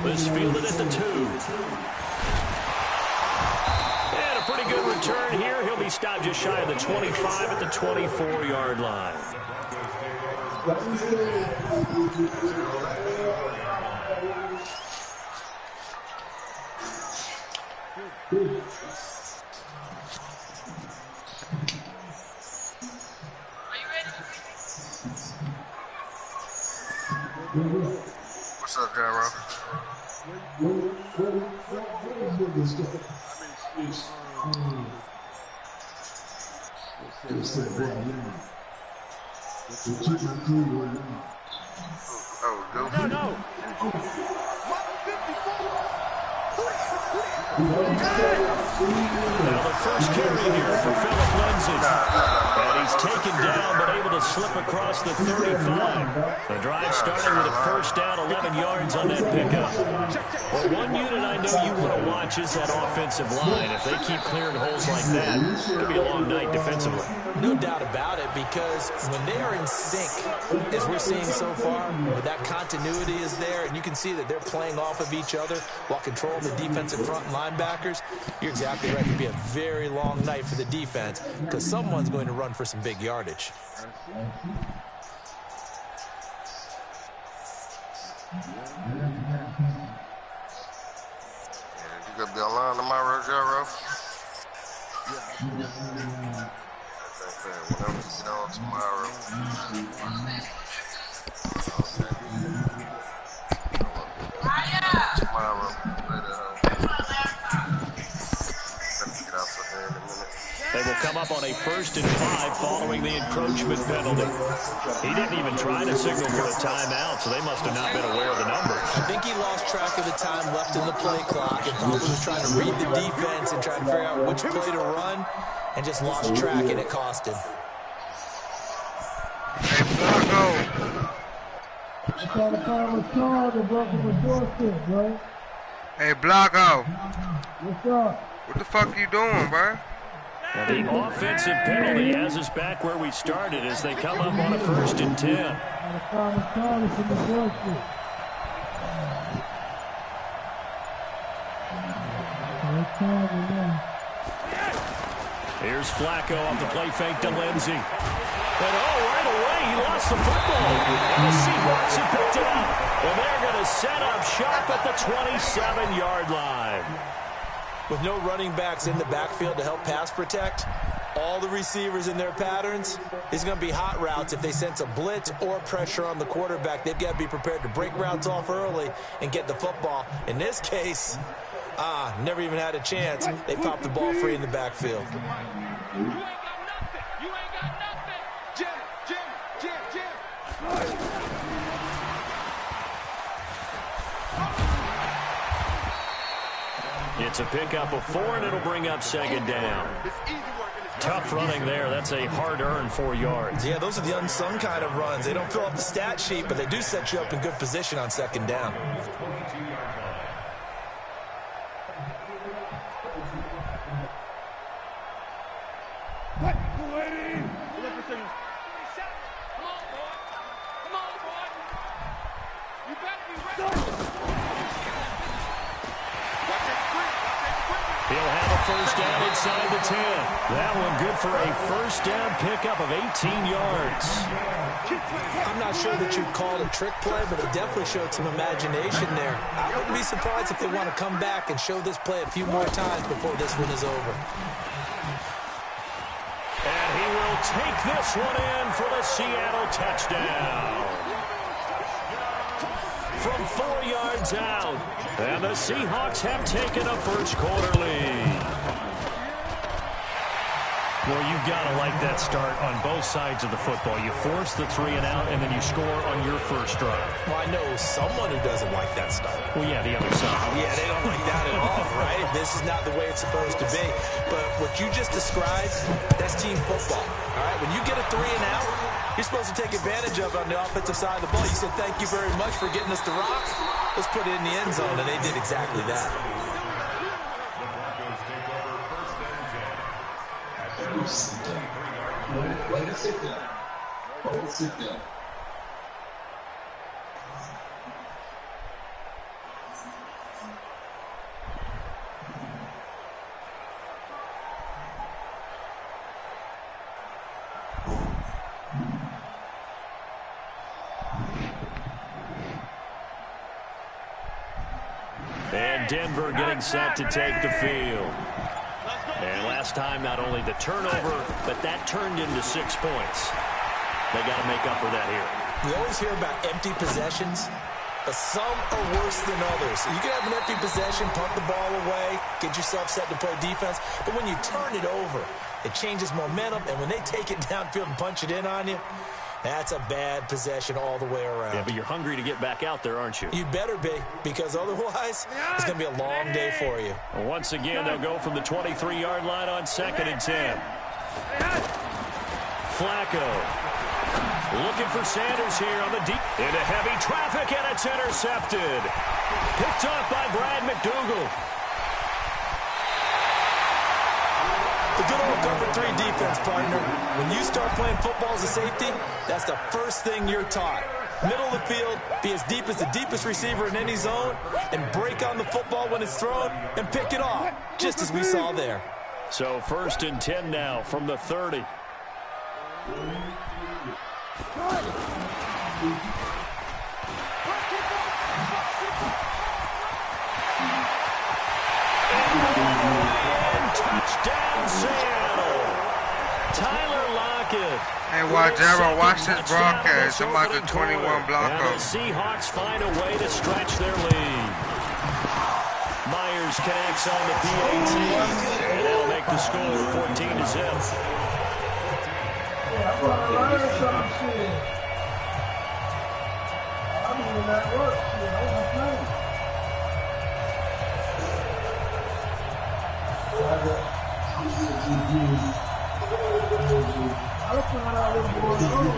This fielded at the 2. And a pretty good return here. He'll be stopped just shy of the 25 at the 24-yard line. What's up, Gyro? Oh, go. No. Now the first carry here for Philip Lindsay. And he's taken down, but able to slip across the 35. The drive starting with a first down, 11 yards on that pickup. Well, one unit I know you want to watch is that offensive line. If they keep clearing holes like that, it could be a long night defensively. No doubt about it, because when they are in sync, as we're seeing so far, where that continuity is there, and you can see that they're playing off of each other while controlling the defensive front linebackers, you're exactly right. It could be a very long night for the defense, because someone's going to run for some big yardage. You gonna be online tomorrow, Gyro? Whatever you get on tomorrow. Tomorrow, They will come up on a 1st and 5 following the encroachment penalty. He didn't even try to signal for a timeout, so they must have not been aware of the numbers. I think he lost track of the time left in the play clock and probably was trying to read the defense and trying to figure out which play to run, and just lost track, and it cost him. Hey, Blanco. I'm trying to find my card and bro from the doorstep, bro. Hey, Blanco. What's up? What the fuck you doing, bro? Now the offensive penalty has us back where we started as they come up on a 1st and 10. I'm trying to find my card from the doorstep. Here's Flacco off the play fake to Lindsay. And right away, he lost the football. And the Seahawks have picked it up. And they're going to set up shop at the 27-yard line. With no running backs in the backfield to help pass protect, all the receivers in their patterns, it's going to be hot routes. If they sense a blitz or pressure on the quarterback, they've got to be prepared to break routes off early and get the football. In this case, never even had a chance. They popped the ball free in the backfield. It's a pickup of 4, and it'll bring up second down. Tough running there. That's a hard-earned 4 yards. Yeah, those are the unsung kind of runs. They don't fill up the stat sheet, but they do set you up in good position on second down. He'll have a first down inside the 10. That one good for a first down pickup of 18 yards. I'm not sure that you'd call it a trick play, but it definitely showed some imagination there. I wouldn't be surprised if they want to come back and show this play a few more times before this one is over. And he will take this one in for the Seattle touchdown. From 4 yards out. And the Seahawks have taken a first-quarter lead. Well, you've got to like that start on both sides of the football. You force the 3 and out, and then you score on your first drive. Well, I know someone who doesn't like that start. Well, yeah, the other side. Yeah, they don't like that at all, right? This is not the way it's supposed to be. But what you just described, that's team football, all right? When you get a 3 and out, you're supposed to take advantage of it on the offensive side of the ball. You said, thank you very much for getting us the rock. Let's put it in the end zone, and they did exactly that. Sit down. And Denver getting set to take the field. And last time, not only the turnover, but that turned into 6 points. They got to make up for that here. We always hear about empty possessions, but some are worse than others. You can have an empty possession, punt the ball away, get yourself set to play defense, but when you turn it over, it changes momentum, and when they take it downfield and punch it in on you, that's a bad possession all the way around. Yeah, but you're hungry to get back out there, aren't you? You better be, because otherwise, it's going to be a long day for you. Well, once again, they'll go from the 23-yard line on 2nd and 10. Flacco looking for Sanders here on the deep. Into heavy traffic, and it's intercepted. Picked off by Brad McDougal. The good old cover 3 defense, partner. When you start playing football as a safety, that's the first thing you're taught. Middle of the field, be as deep as the deepest receiver in any zone, and break on the football when it's thrown, and pick it off, just as we saw there. So 1st and 10 now from the 30. Touchdown, Seattle. Tyler Lockett. Hey, watch this broadcast. I'm about the 21 block and the Seahawks find a way to stretch their lead. Myers connects on the PAT, and that'll make the score 14-0.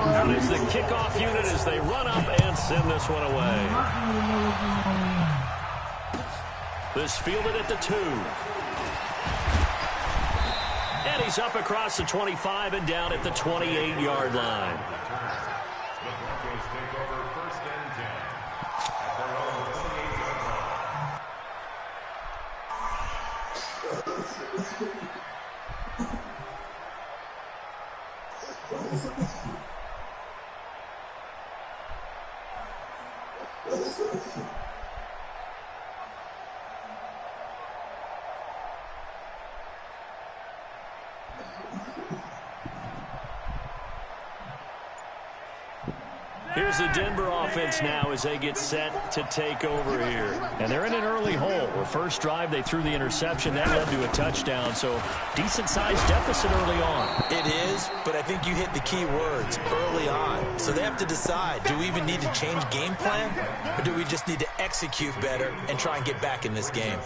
Now there's the kickoff unit as they run up and send this one away. This fielded at the 2. And he's up across the 25 and down at the 28-yard line. Here's the Denver offense now as they get set to take over here. And they're in an early hole. Where first drive, they threw the interception. That led to a touchdown. So decent-sized deficit early on. It is, but I think you hit the key words, early on. So they have to decide, do we even need to change game plan? Or do we just need to execute better and try and get back in this game?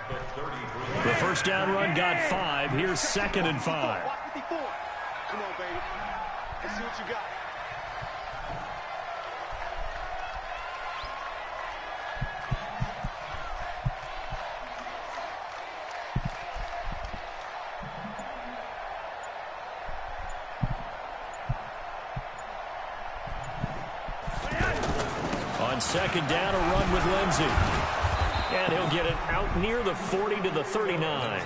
The first down run got 5. Here's 2nd and 5. Come on, baby. Let's see what you got. On 2nd down, a run with Lindsey. And he'll get it out near the 40 to the 39.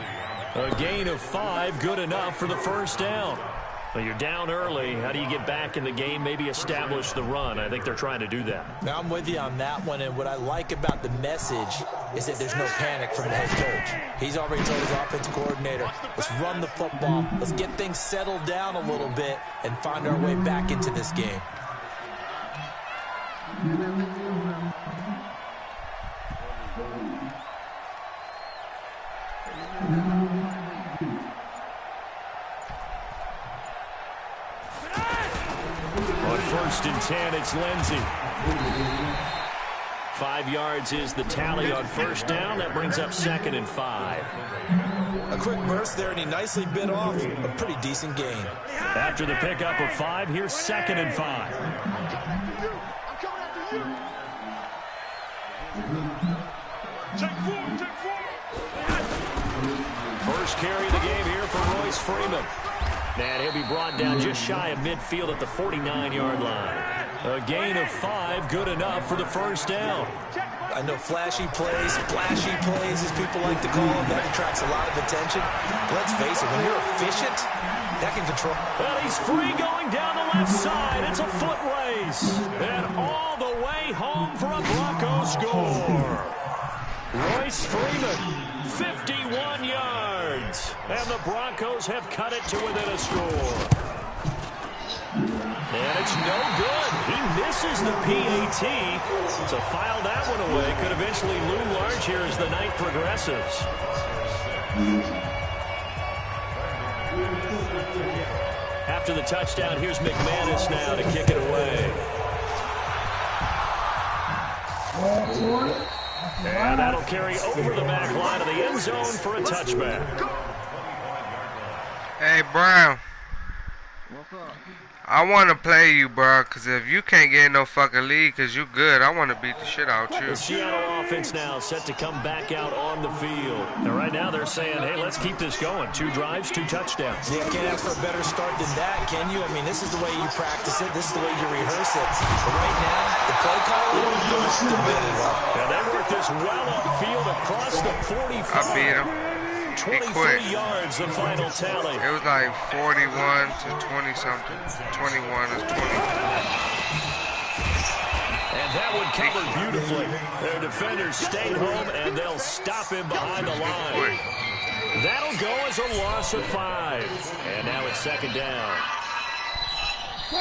A gain of 5, good enough for the first down. Well, you're down early. How do you get back in the game, maybe establish the run? I think they're trying to do that. Now, I'm with you on that one, and what I like about the message is that there's no panic from the head coach. He's already told his offensive coordinator, let's run the football, let's get things settled down a little bit and find our way back into this game. On 1st and 10, it's Lindsey. 5 yards is the tally on first down. That brings up 2nd and 5. A quick burst there, and he nicely bit off a pretty decent gain. After the pickup of 5, here's 2nd and 5. First carry of the game here for Royce Freeman. And he'll be brought down just shy of midfield at the 49-yard line. A gain of 5, good enough for the first down. I know flashy plays, flashy plays, as people like to call them, that attracts a lot of attention. Let's face it, when you're efficient, that can control. Well, he's free going down the left side. It's a foot race. And all the way home for a Broncos score. Royce Freeman, 51 yards. And the Broncos have cut it to within a score. And it's no good. He misses the PAT. So file that one away. Could eventually loom large here as the night progresses. After the touchdown, here's McManus now to kick it away. And that'll carry over the back line of the end zone for a touchback. Hey, Brown. What's up? I want to play you, bro, because if you can't get in no fucking league because you good, I want to beat the shit out you. The Seattle offense now set to come back out on the field. And right now they're saying, hey, let's keep this going. 2 drives, 2 touchdowns. Yeah, can't ask for a better start than that, can you? I mean, this is the way you practice it. This is the way you rehearse it. But right now, the play calling goes really well. And they work this well upfield across the 45. I beat him. 23 yards, the final tally. It was like 41 to 20-something. 21 is 20. And that one covered beautifully. Their defenders stayed home, and they'll stop him behind the line. That'll go as a loss of 5. And now it's 2nd down.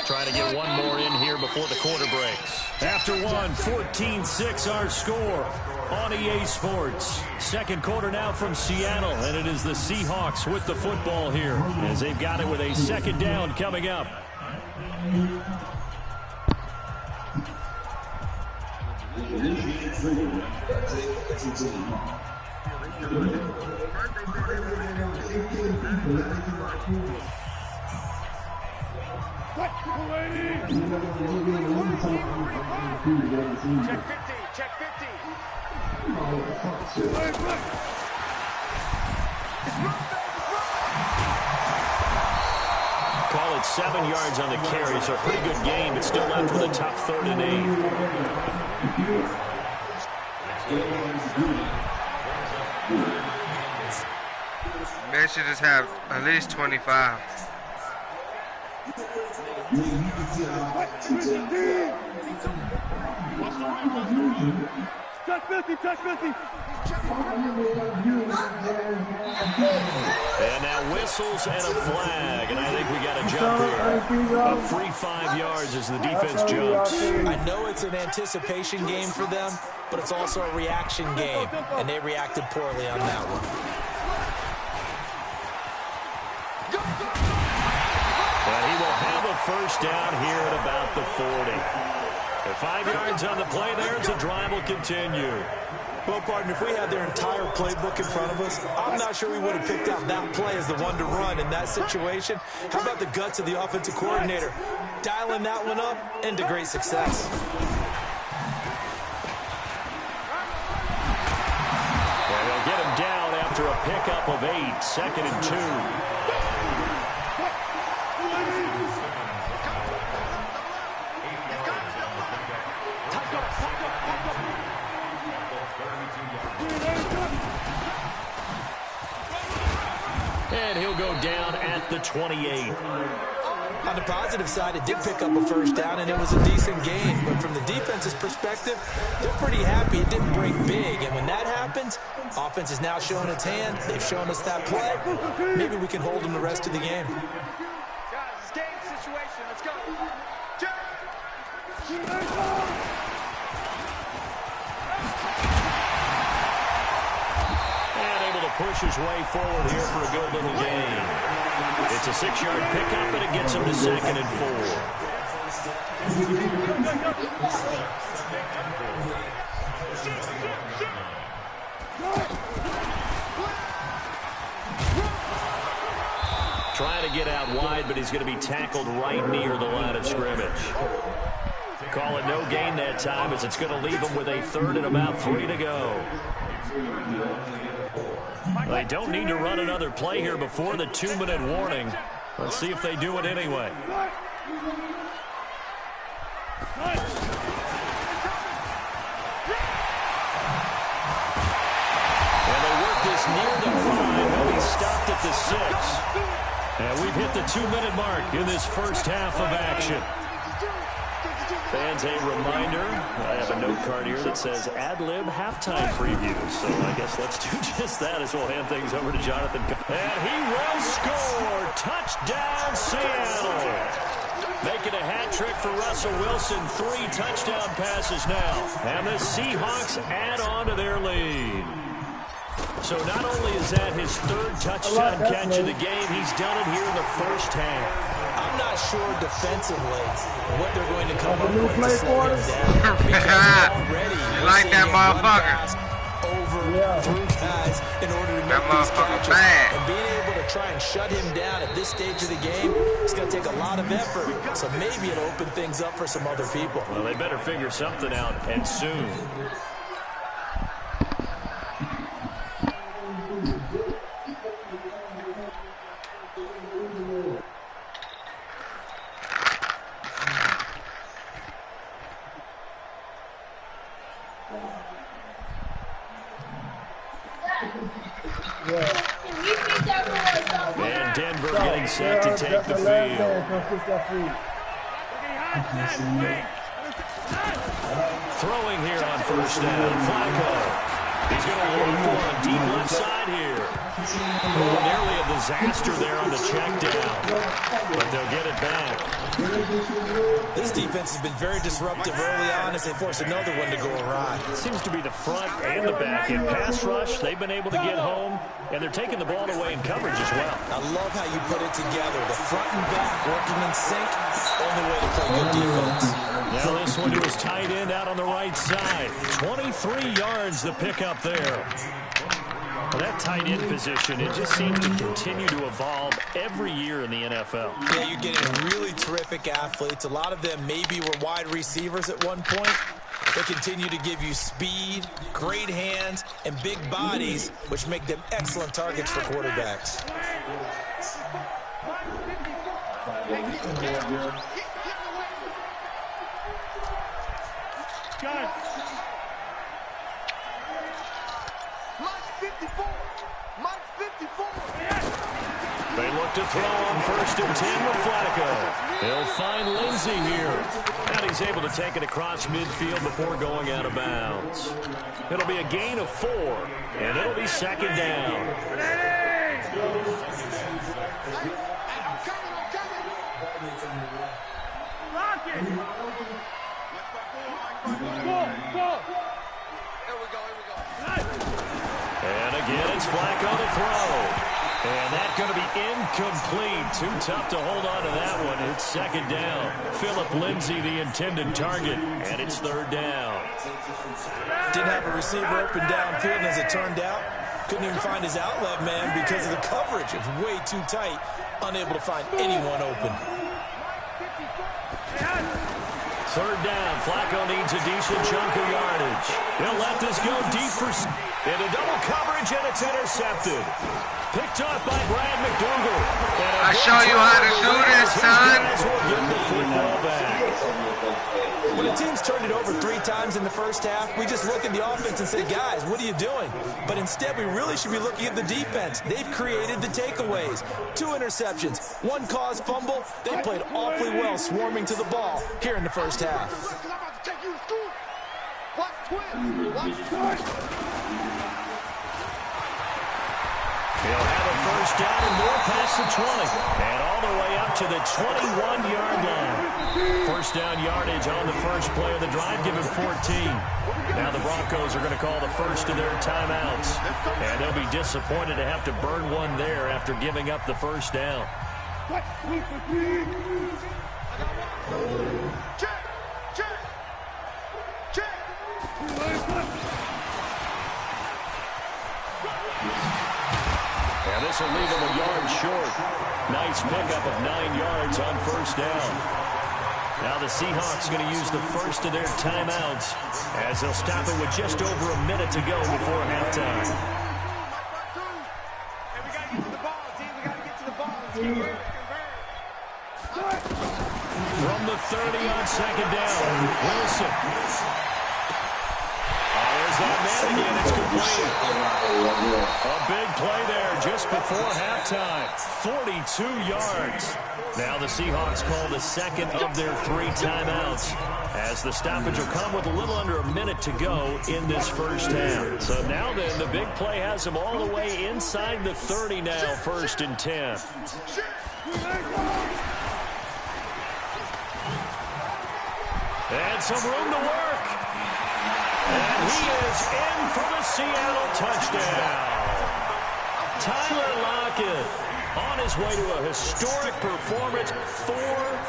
Trying to get one more in here before the quarter breaks. After one, 14-6 our score on EA Sports. Second quarter now from Seattle, and it is the Seahawks with the football here as they've got it with a 2nd down coming up. Check 50. Call it 7 yards on the carry, so a pretty good game, but still left with a tough 3rd and 8. They should just have at least 25. Check 50. And now whistles and a flag, and I think we got a jump here. A free 5 yards as the defense jumps. I know it's an anticipation game for them, but it's also a reaction game, and they reacted poorly on that one. And he will have a first down here at about the 40. 5 yards on the play there as the drive will continue. Well, partner, if we had their entire playbook in front of us, I'm not sure we would have picked out that play as the one to run in that situation. How about the guts of the offensive coordinator? Dialing that one up into great success. And they'll get him down after a pickup of 8, 2nd and 2. And he'll go down at the 28. On the positive side, it did pick up a first down, and it was a decent gain. But from the defense's perspective, they're pretty happy it didn't break big. And when that happens, offense is now showing its hand. They've shown us that play. Maybe we can hold them the rest of the game. Guys, it's game situation. Let's go. Push his way forward here for a good little gain. It's a 6-yard pickup, and it gets him to 2nd and 4. Trying to get out wide, but he's going to be tackled right near the line of scrimmage. Call it no gain that time, as it's going to leave him with a 3rd and about 3 to go. They don't need to run another play here before the 2-minute warning. Let's see if they do it anyway. And they work this near the 5. He'll be stopped at the 6. And we've hit the 2-minute mark in this first half of action. Fans, a reminder, I have a note card here that says ad-lib halftime preview. So I guess let's do just that as we'll hand things over to Jonathan. And he will score. Touchdown, Seattle. Making a hat trick for Russell Wilson. 3 touchdown passes now. And the Seahawks add on to their lead. So not only is that his 3rd touchdown catch of the game, he's done it here in the first half. I'm not sure defensively what they're going to come up with to slow him down. Already, you like that motherfucker? Over through guys in order to make these catches. And being able to try and shut him down at this stage of the game, it's going to take a lot of effort. So maybe it'll open things up for some other people. Well, they better figure something out, and soon. And Denver getting set to take the field. Throwing here on first down. Flacco. He's going to look for a deep left side here. Oh, nearly a disaster there on the check down. But they'll get it back. This defense has been very disruptive early on as they force another one to go awry. It seems to be the front and the back. In pass rush, they've been able to get home, and they're taking the ball away in coverage as well. I love how you put it together. The front and back working in sync. Only way to play good defense. Now this one to his tight end out on the right side. 23 yards the pickup there. Well, that tight end position, it just seems to continue to evolve every year in the NFL. Yeah, you're getting really terrific athletes. A lot of them maybe were wide receivers at one point. They continue to give you speed, great hands, and big bodies, which make them excellent targets for quarterbacks. They look to throw on 1st and 10 with Flacco. He'll find Lindsey here. And he's able to take it across midfield before going out of bounds. It'll be a gain of 4, and it'll be 2nd down. And again, it's Flacco to throw. And that's going to be incomplete. Too tough to hold on to that one. It's second down. Phillip Lindsay, the intended target, and it's third down. Didn't have a receiver open downfield, and as it turned out, couldn't even find his outlet man because of the coverage. It's way too tight, unable to find anyone open. Third down. Flacco needs a decent chunk of yardage. He'll let this go deep for... into double coverage, and it's intercepted. Picked up by Brad McDougal. I show you how to do this, son. When the team's turned it over 3 times in the first half, we just look at the offense and say, guys, what are you doing? But instead, we really should be looking at the defense. They've created the takeaways. 2 interceptions, 1 caused fumble. They played awfully well swarming to the ball here in the first half. He'll have a first down and more past the 20. And all the way up to the 21-yard line. First down yardage on the first play of the drive, given 14. Now the Broncos are going to call the first of their timeouts. And they'll be disappointed to have to burn one there after giving up the first down. And this will leave him a yard short. Nice pickup of 9 yards on first down. Now the Seahawks going to use the first of their timeouts as they'll stop it with just over a minute to go before halftime. From the 30 on second down, Wilson. There's that man again. It's complete. A big play there just before halftime. 42 yards. Now the Seahawks call the second of their 3 timeouts as the stoppage will come with a little under a minute to go in this first half. So now then, the big play has them all the way inside the 30 now, 1st and 10. And some room to work. And he is in for the Seattle touchdown. Tyler Lockett on his way to a historic performance, 4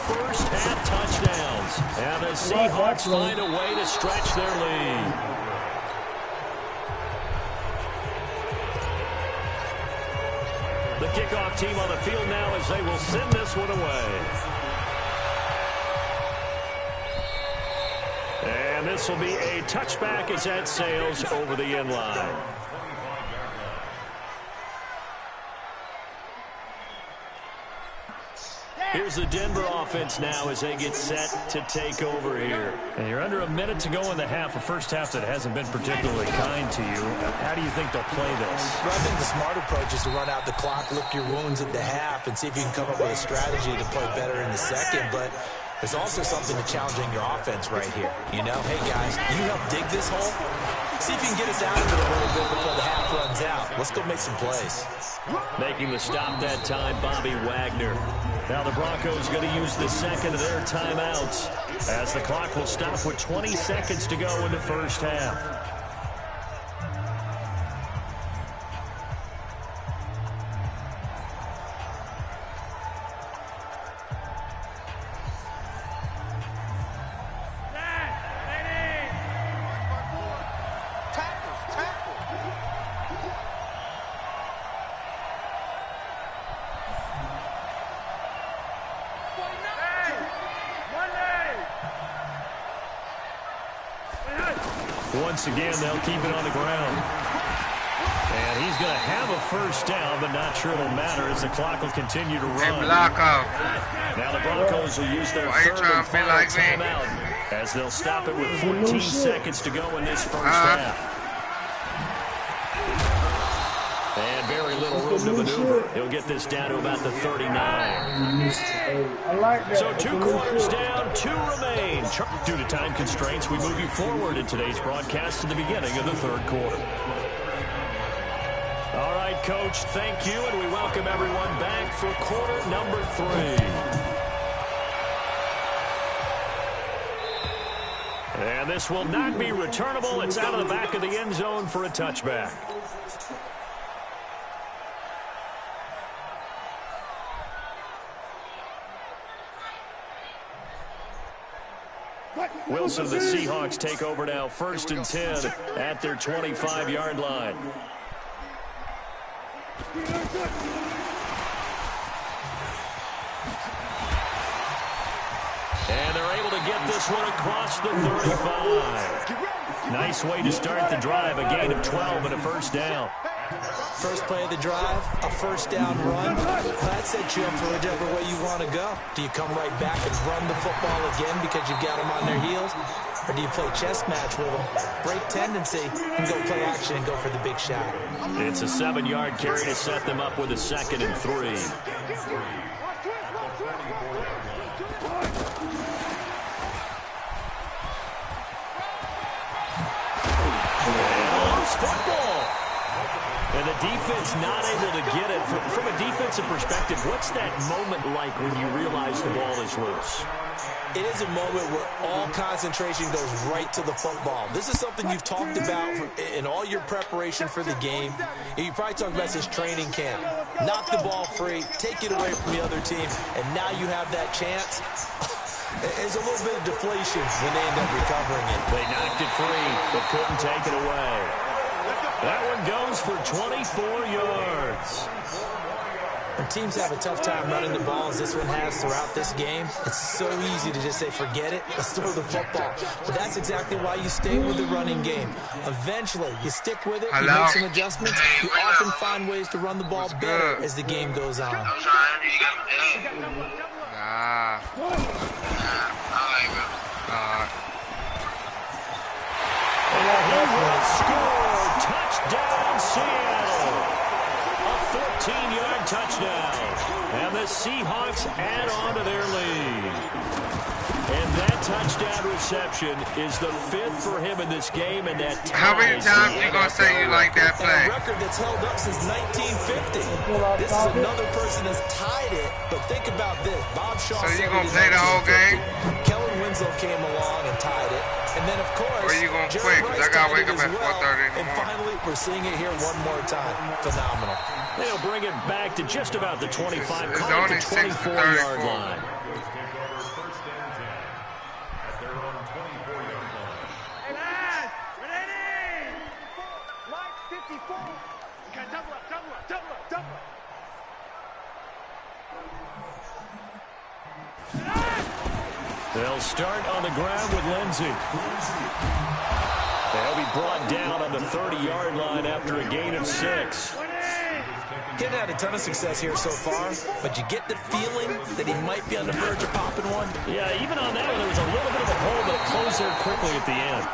first-half touchdowns. And the Seahawks find a way to stretch their lead. The kickoff team on the field now as they will send this one away. And this will be a touchback as that sails over the end line. Here's the Denver offense now as they get set to take over here. And you're under a minute to go in the half, a first half that hasn't been particularly kind to you. How do you think they'll play this? Well, I think the smart approach is to run out the clock, lick your wounds at the half, and see if you can come up with a strategy to play better in the second. But there's also something to challenging your offense right here. You know, hey, guys, you help dig this hole. See if you can get us out of it a little bit before the half runs out. Let's go make some plays. Making the stop that time, Bobby Wagner. Now the Broncos going to use the second of their timeouts as the clock will stop with 20 seconds to go in the first half. Once again, they'll keep it on the ground. And he's going to have a first down, but not sure it'll matter as the clock will continue to run. Now the Broncos will use their third and final timeout as they'll stop it with 14 seconds to go in this first half. And very little room to maneuver. He'll get this down to about the 39. So 2 quarters down, 2 remain. Due to time constraints, we move you forward in today's broadcast to the beginning of the third quarter. All right, Coach, thank you, and we welcome everyone back for quarter number 3. And this will not be returnable. It's out of the back of the end zone for a touchback. So the Seahawks take over now, 1st and 10 at their 25-yard line. And they're able to get this one across the 35. Nice way to start the drive, a gain of 12 and a 1st down. First play of the drive, a 1st down run. That sets you up for whichever way you want to go. Do you come right back and run the football again because you got them on their heels? Or do you play chess match with them, break tendency, and go play action and go for the big shot? It's a 7-yard carry to set them up with a 2nd and 3. Football. And the defense not able to get it. From a defensive perspective, what's that moment like when you realize the ball is loose? It is a moment where all concentration goes right to the football. This is something you've talked about in all your preparation for the game. You probably talked about since training camp. Knock the ball free, take it away from the other team, and now you have that chance. There's a little bit of deflation when they end up recovering it. They knocked it free, but couldn't take it away. That one goes for 24 yards. When teams have a tough time running the ball, as this one has throughout this game, it's so easy to just say, forget it, let's throw the football. But that's exactly why you stay with the running game. Eventually, you stick with it, you make some adjustments, you often find ways to run the ball better as the game goes on. Score! Touchdown, Seattle! A 14-yard touchdown. And the Seahawks add on to their lead. And that touchdown reception is the 5th for him in this game, and that ties. How many times you gonna say you like that play? A record that's held up since 1950. This is another person that's tied it, but think about this. Bob Shaw. So you gonna play the whole game? Kellen Winslow came along and tied it. And then, of course, or you gonna quit? Because I gotta wake up at 4:30 in the morning. And finally, we're seeing it here one more time. Phenomenal. They'll bring it back to just about the 25, it's only 24-yard line. They'll start on the ground with Lindsey. They'll be brought down on the 30-yard line after a gain of 6. He hadn't had a ton of success here so far, but you get the feeling that he might be on the verge of popping one. Yeah, even on that one, there was a little bit of a hole, but it closed there quickly at the end.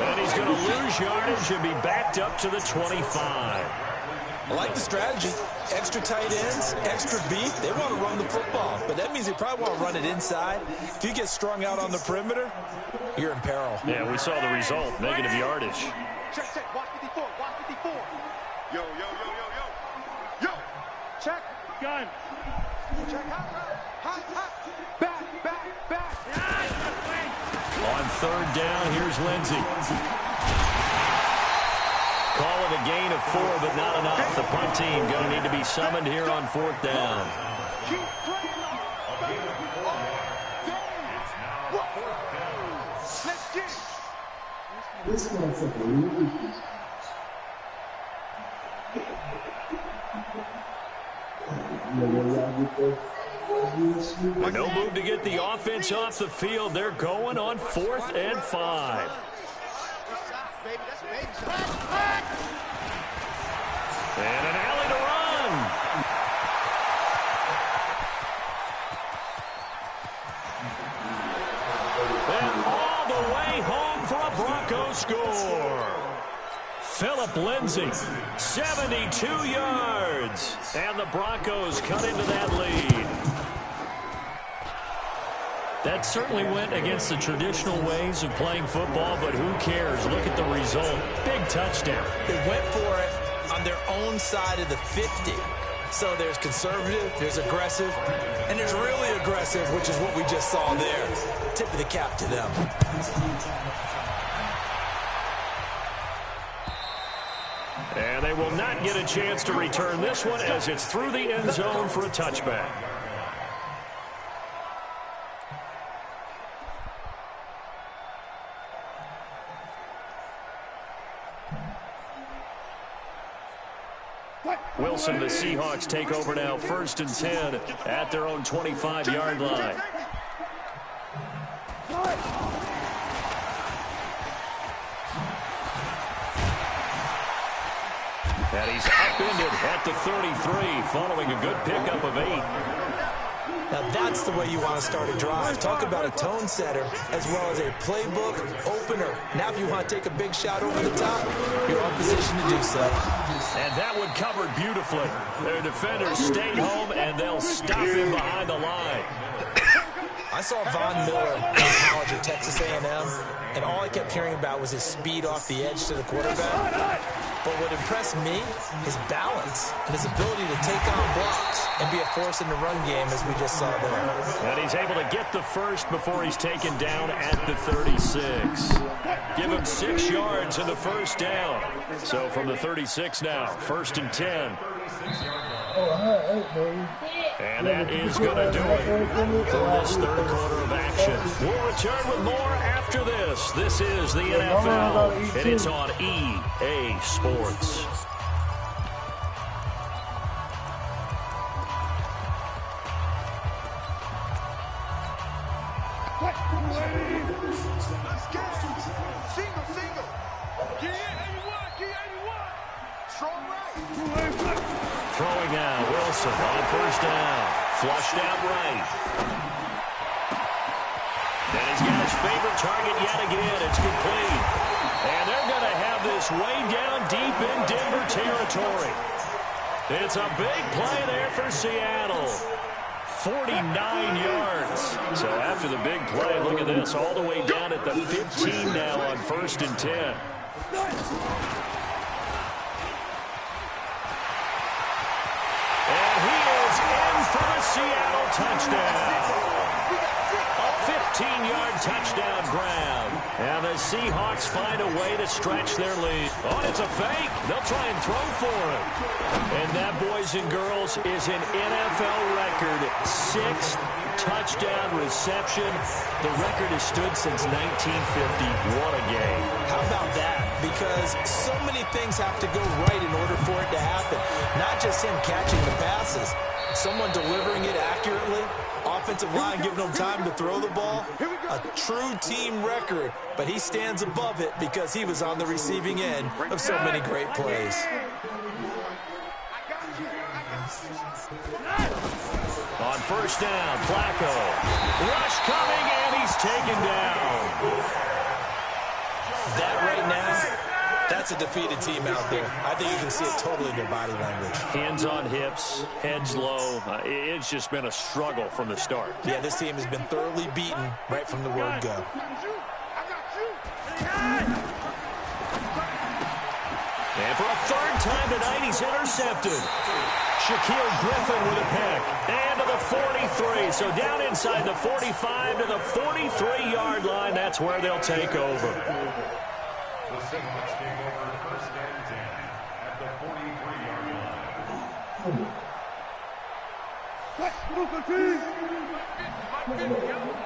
And he's going to lose yardage and be backed up to the 25. I like the strategy. Extra tight ends, extra beef. They want to run the football, but that means they probably want to run it inside. If you get strung out on the perimeter, you're in peril. Yeah, we saw the result. Negative yardage. Check, check. Watch 54. Watch 54. Yo, yo, yo, yo, yo. Yo. Check. Gun. Check. Hot, hot. Back, back, back. On 3rd down, here's Lindsey. Call it a gain of 4, but not enough. The punt team going to need to be summoned here on 4th down. This motherfucker. No move to get the offense off the field. They're going on 4th and 5. And an alley to run. And all the way home for a Broncos score. Phillip Lindsay, 72 yards. And the Broncos cut into that lead. That certainly went against the traditional ways of playing football, but who cares? Look at the result. Big touchdown. They went for it on their own side of the 50. So there's conservative, there's aggressive, and there's really aggressive, which is what we just saw there. Tip of the cap to them. And they will not get a chance to return this one as it's through the end zone for a touchback. Wilson, the Seahawks take over now, 1st and 10 at their own 25-yard line. And he's upended at the 33 following a good pickup of 8. Now that's the way you want to start a drive. Talk about a tone setter as well as a playbook opener. Now if you want to take a big shot over the top, you're in position to do so. And that one covered beautifully. Their defenders stayed home, and they'll stop him behind the line. I saw Von Miller in college at Texas A&M, and all I kept hearing about was his speed off the edge to the quarterback. But what impressed me, his balance and his ability to take on blocks and be a force in the run game, as we just saw there. And he's able to get the first before he's taken down at the 36. Give him 6 yards in the first down. So from the 36 now, 1st and 10. And that is going to do it for this third quarter of action. We'll return with more after this. This is the NFL, and it's on EA Sports. Throwing out Wilson on 1st down. Flushed out right. And he's got his favorite target yet again. It's complete. And they're going to have this way down deep in Denver territory. It's a big play there for Seattle. 49 yards. So after the big play, look at this. All the way down at the 15 now on 1st and 10. For the Seattle touchdown. A 15-yard touchdown grab. And the Seahawks find a way to stretch their lead. Oh, it's a fake. They'll try and throw for it. And that, boys and girls, is an NFL record 6th touchdown reception. The record has stood since 1950. What a game. How about that? Because so many things have to go right in order for it to happen. Not just him catching the passes. Someone delivering it accurately, offensive line giving them time to throw the ball. A true team record, but he stands above it because he was on the receiving end of so many great plays. On 1st down, Flacco. Rush coming, and he's taken down. That right now, that's a defeated team out there. I think you can see it totally in their body language. Hands on hips, heads low. It's just been a struggle from the start. Yeah, this team has been thoroughly beaten right from the word go. And for a 3rd time tonight, he's intercepted. Shaquille Griffin with a pick. And to the 43. So down inside the 45 to the 43-yard line. That's where they'll take over. The Seahawks take over 1st and 10 at the 43-yard line.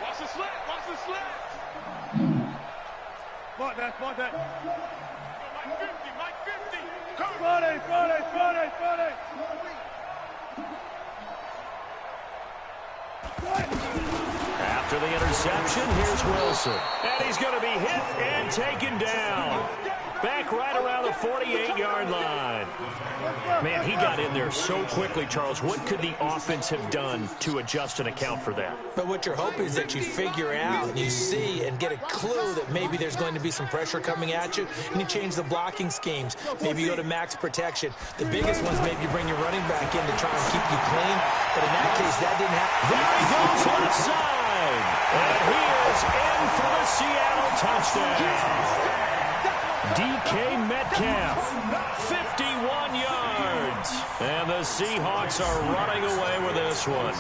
Watch the slant, watch the slant. Mark that. Mike 50. Friday. After the interception, here's Wilson. And he's going to be hit and taken down. Back right around the 48-yard line. Man, he got in there so quickly, Charles. What could the offense have done to adjust and account for that? But what you're hoping is that you figure out and you see and get a clue that maybe there's going to be some pressure coming at you, and you change the blocking schemes. Maybe you go to max protection. The biggest ones, maybe you bring your running back in to try and keep you clean. But in that case, that didn't happen. There he goes left side. And he is in for the Seattle touchdown. DK Metcalf, 51 yards. And the Seahawks are running away with this one.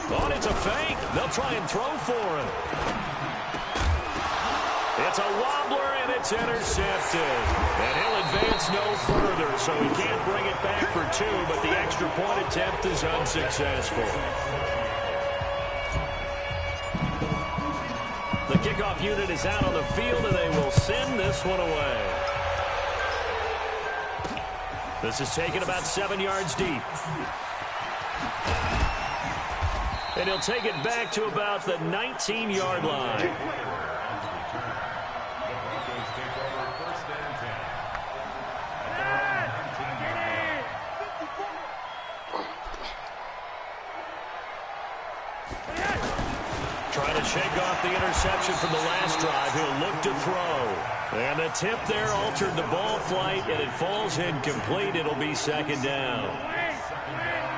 Oh, it's a fake. They'll try and throw for it. It's a wobbler, and it's intercepted. And he'll advance no further, so he can't bring it back for 2, but the extra point attempt is unsuccessful. The kickoff unit is out on the field, and they will send this one away. This is taken about 7 yards deep. And he'll take it back to about the 19-yard line. Trying to shake off the interception from the last drive. He'll look to throw. And the tip there altered the ball flight, and it falls incomplete. It'll be second down.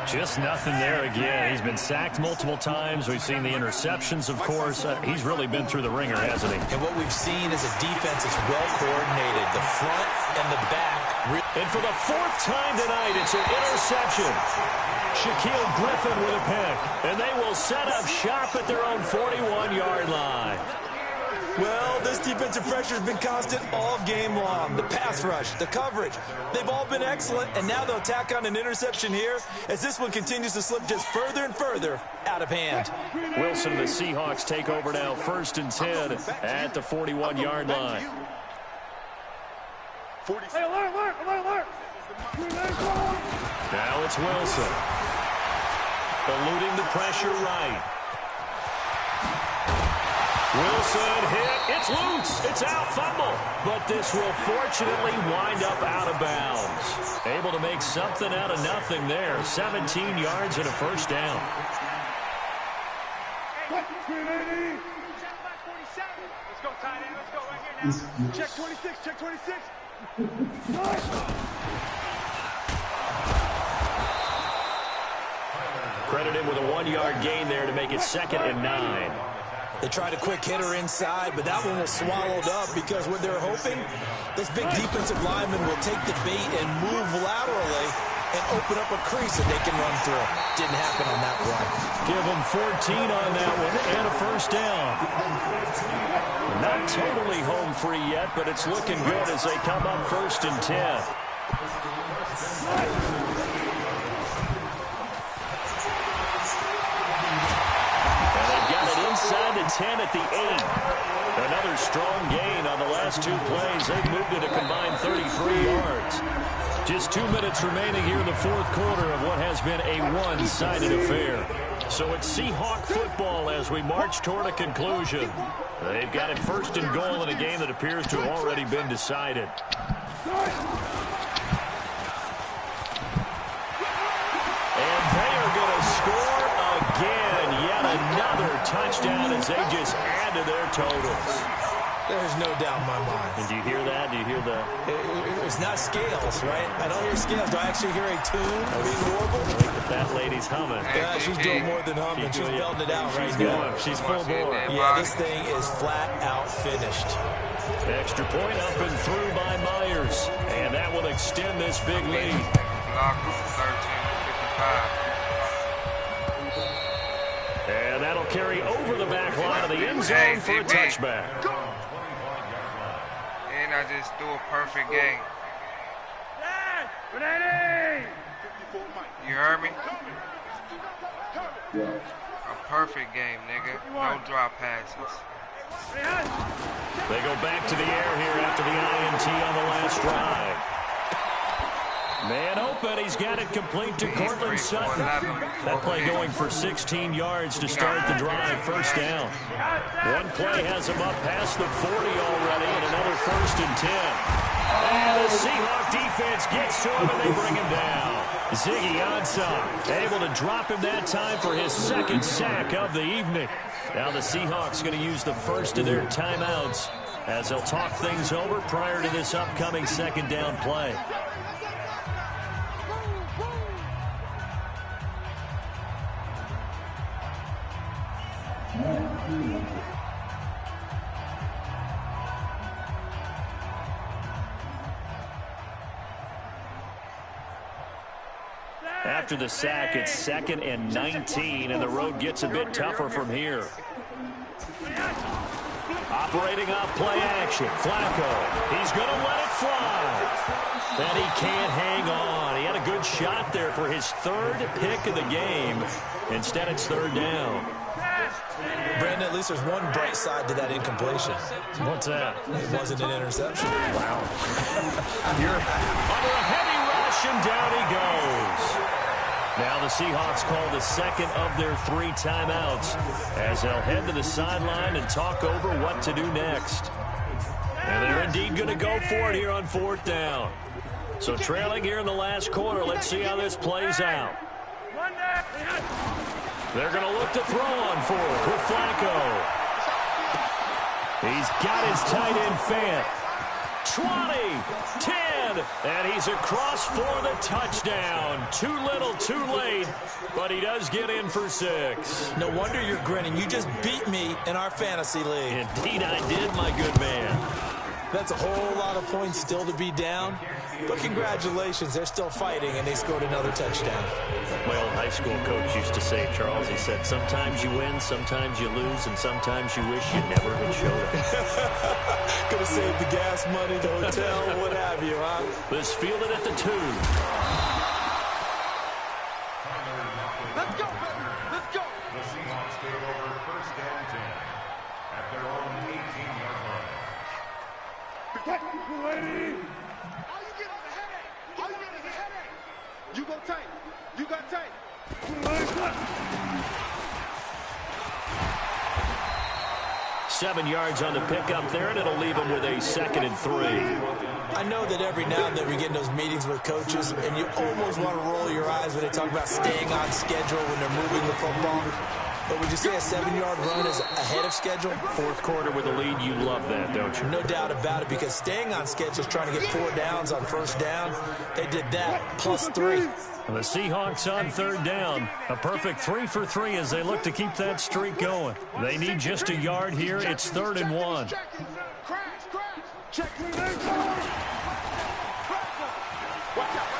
Just nothing there again. He's been sacked multiple times. We've seen the interceptions, of course. He's really been through the ringer, hasn't he? And what we've seen is a defense that's well coordinated. The front and the back. And for the 4th time tonight, it's an interception. Shaquille Griffin with a pick. And they will set up shop at their own 41-yard line. Well, this defensive pressure has been constant all game long. The pass rush, the coverage, they've all been excellent, and now they'll tack on an interception here as this one continues to slip just further and further out of hand. Wilson and the Seahawks take over now, 1st and 10 at the 41-yard line. Hey, alert! Now it's Wilson. Eluding the pressure right. Wilson hit. It's loose. It's out. Fumble. But this will fortunately wind up out of bounds. Able to make something out of nothing there. 17 yards and a first down. Let's go, tight end. Let's go right here now. Check 26. Check 26. Credited with a 1-yard gain there to make it 2nd and 9. They tried a quick hitter inside, but that one was swallowed up because what they're hoping, this big defensive lineman will take the bait and move laterally and open up a crease that they can run through. Didn't happen on that play. Give them 14 on that one and a first down. Not totally home free yet, but it's looking good as they come up 1st and 10. Inside the 10 at the 8. Another strong gain on the last 2 plays. They've moved it a combined 33 yards. Just 2 minutes remaining here in the 4th quarter of what has been a one-sided affair. So it's Seahawk football as we march toward a conclusion. They've got it 1st and goal in a game that appears to have already been decided. And they are going to score again. Yet another touchdown as they just add to their totals. There's no doubt in my mind. And do you hear that? Do you hear the... It's not scales, right? I don't hear scales. Do I actually hear a tune being warbled? I think the fat lady's humming. Yeah, she's doing more than humming. She's belting it out right now. She's full bore. Yeah, this thing is flat out finished. Extra point up and through by Myers. And that will extend this big lead. 13-55. And that'll carry over the back line of the end zone for a touchback. And I just threw a perfect game. You heard me? A perfect game, nigga. No drop passes. They go back to the air here after the INT on the last drive. Man open, he's got it complete to Cortland Sutton. That play going for 16 yards to start the drive, first down. One play has him up past the 40 already, and another 1st and 10. And the Seahawk defense gets to him, and they bring him down. Ziggy Ansah able to drop him that time for his 2nd sack of the evening. Now the Seahawks going to use the first of their timeouts as they'll talk things over prior to this upcoming 2nd down play. After the sack, it's 2nd and 19, and the road gets a bit tougher from here. Operating off play action, Flacco. He's going to let it fly. And he can't hang on. He had a good shot there for his 3rd pick of the game. Instead, it's 3rd down. Brandon, at least there's one bright side to that incompletion. What's that? It wasn't an interception. Wow. You're under a heavy rush. rush, and down he goes. Now the Seahawks call the second of their 3 timeouts as they'll head to the sideline and talk over what to do next. And they're indeed going to go for it here on 4th down. So trailing here in the last quarter, let's see how this plays out. They're going to look to throw on 4th with Flacco. He's got his tight end Fant. 20, 10, and he's across for the touchdown. Too little, too late, but he does get in for 6. No wonder you're grinning. You just beat me in our fantasy league. Indeed I did, my good man. That's a whole lot of points still to be down, but congratulations, they're still fighting, and they scored another touchdown. My old high school coach used to say, Charles, he said, sometimes you win, sometimes you lose, and sometimes you wish you never had showed up. Gonna save the gas money, the hotel, what have you, huh? Let's field it at the 2. Let's go, baby. Let's go. The Seahawks take over 1st and 10 at their own 18-yard line. Protect the lady. All you get is a headache. All you get is a headache. You go tight. You got tight. 7 yards on the pickup there, and it'll leave him with a 2nd and 3. I know that every now and then we get in those meetings with coaches, and you almost want to roll your eyes when they talk about staying on schedule when they're moving the football. But would you say a 7-yard run is ahead of schedule? 4th quarter with a lead, you love that, don't you? No doubt about it, because staying on schedule is trying to get 4 downs on 1st down. They did that, plus 3. And the Seahawks on 3rd down. A perfect 3 for 3 as they look to keep that streak going. They need just a yard here. It's 3rd and 1.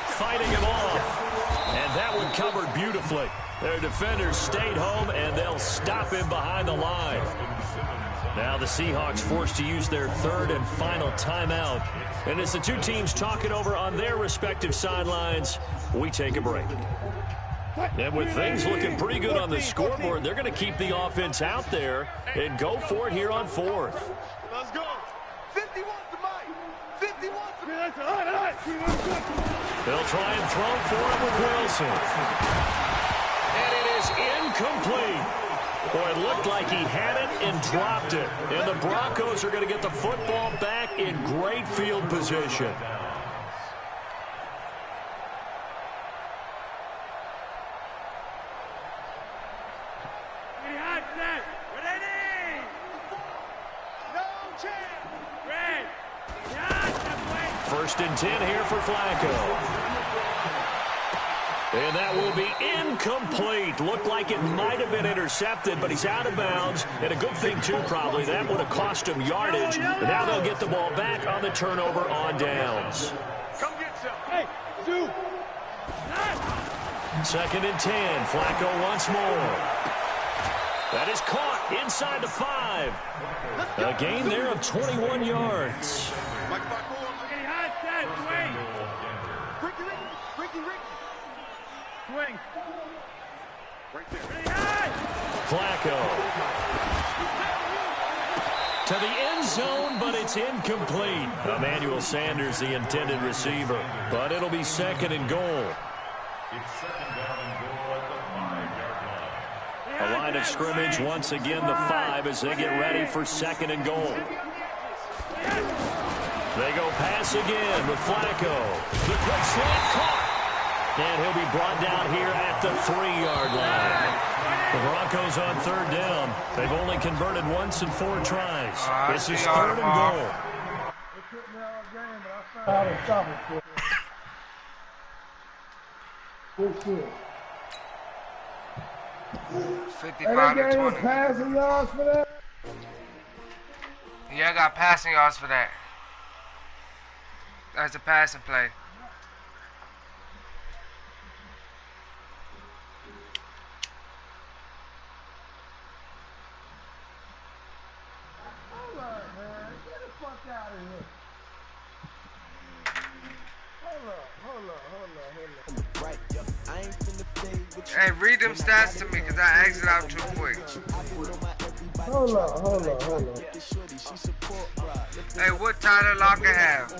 Fighting him off. And that one covered beautifully. Their defenders stayed home, and they'll stop him behind the line. Now the Seahawks forced to use their 3rd and final timeout. And as the 2 teams talk it over on their respective sidelines, we take a break. And with things looking pretty good on the scoreboard, they're going to keep the offense out there and go for it here on 4th. Let's go. 51 to Mike. 51 to Mike. They'll try and throw for it with Wilson. And it is incomplete. Boy, it looked like he had it and dropped it. And the Broncos are going to get the football back in great field position. First and 10 here for Flacco. And that will be incomplete. Looked like it might have been intercepted, but he's out of bounds. And a good thing, too, probably. That would have cost him yardage. And now they'll get the ball back on the turnover on downs. Come get some. Hey, Sue. 2nd and 10. Flacco once more. That is caught inside the 5. A gain there of 21 yards. Flacco to the end zone, but it's incomplete. Emmanuel Sanders, the intended receiver, but it'll be 2nd and goal. It's 2nd down and goal at the 5-yard line. A line of scrimmage once again, the 5, as they get ready for 2nd and goal. They go pass again with Flacco. The quick slant caught. And he'll be brought down here at the 3-yard line. The Broncos on 3rd down. They've only converted once in 4 tries. This is 3rd and goal. Good shit. 55 to 20. Passing yards for that? Yeah, I got passing yards for that. That's a passing play. Hey, read them stats to me, because I exit out too quick. Hold on. Hey, what Tyler Lockett have?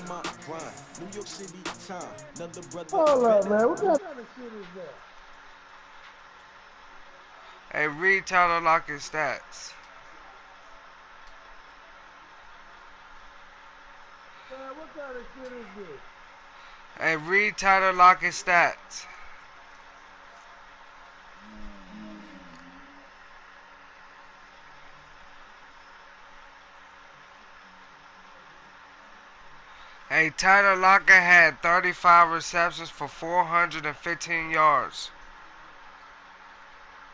New York City time. Another brother. Hold up, man. What kind of shit is that? Hey, read Tyler Lockett's stats. Man, what kind of shit is this? Hey, read Tyler Lockett's stats. Hey, Tyler Lockett had 35 receptions for 415 yards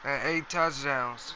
and 8 touchdowns.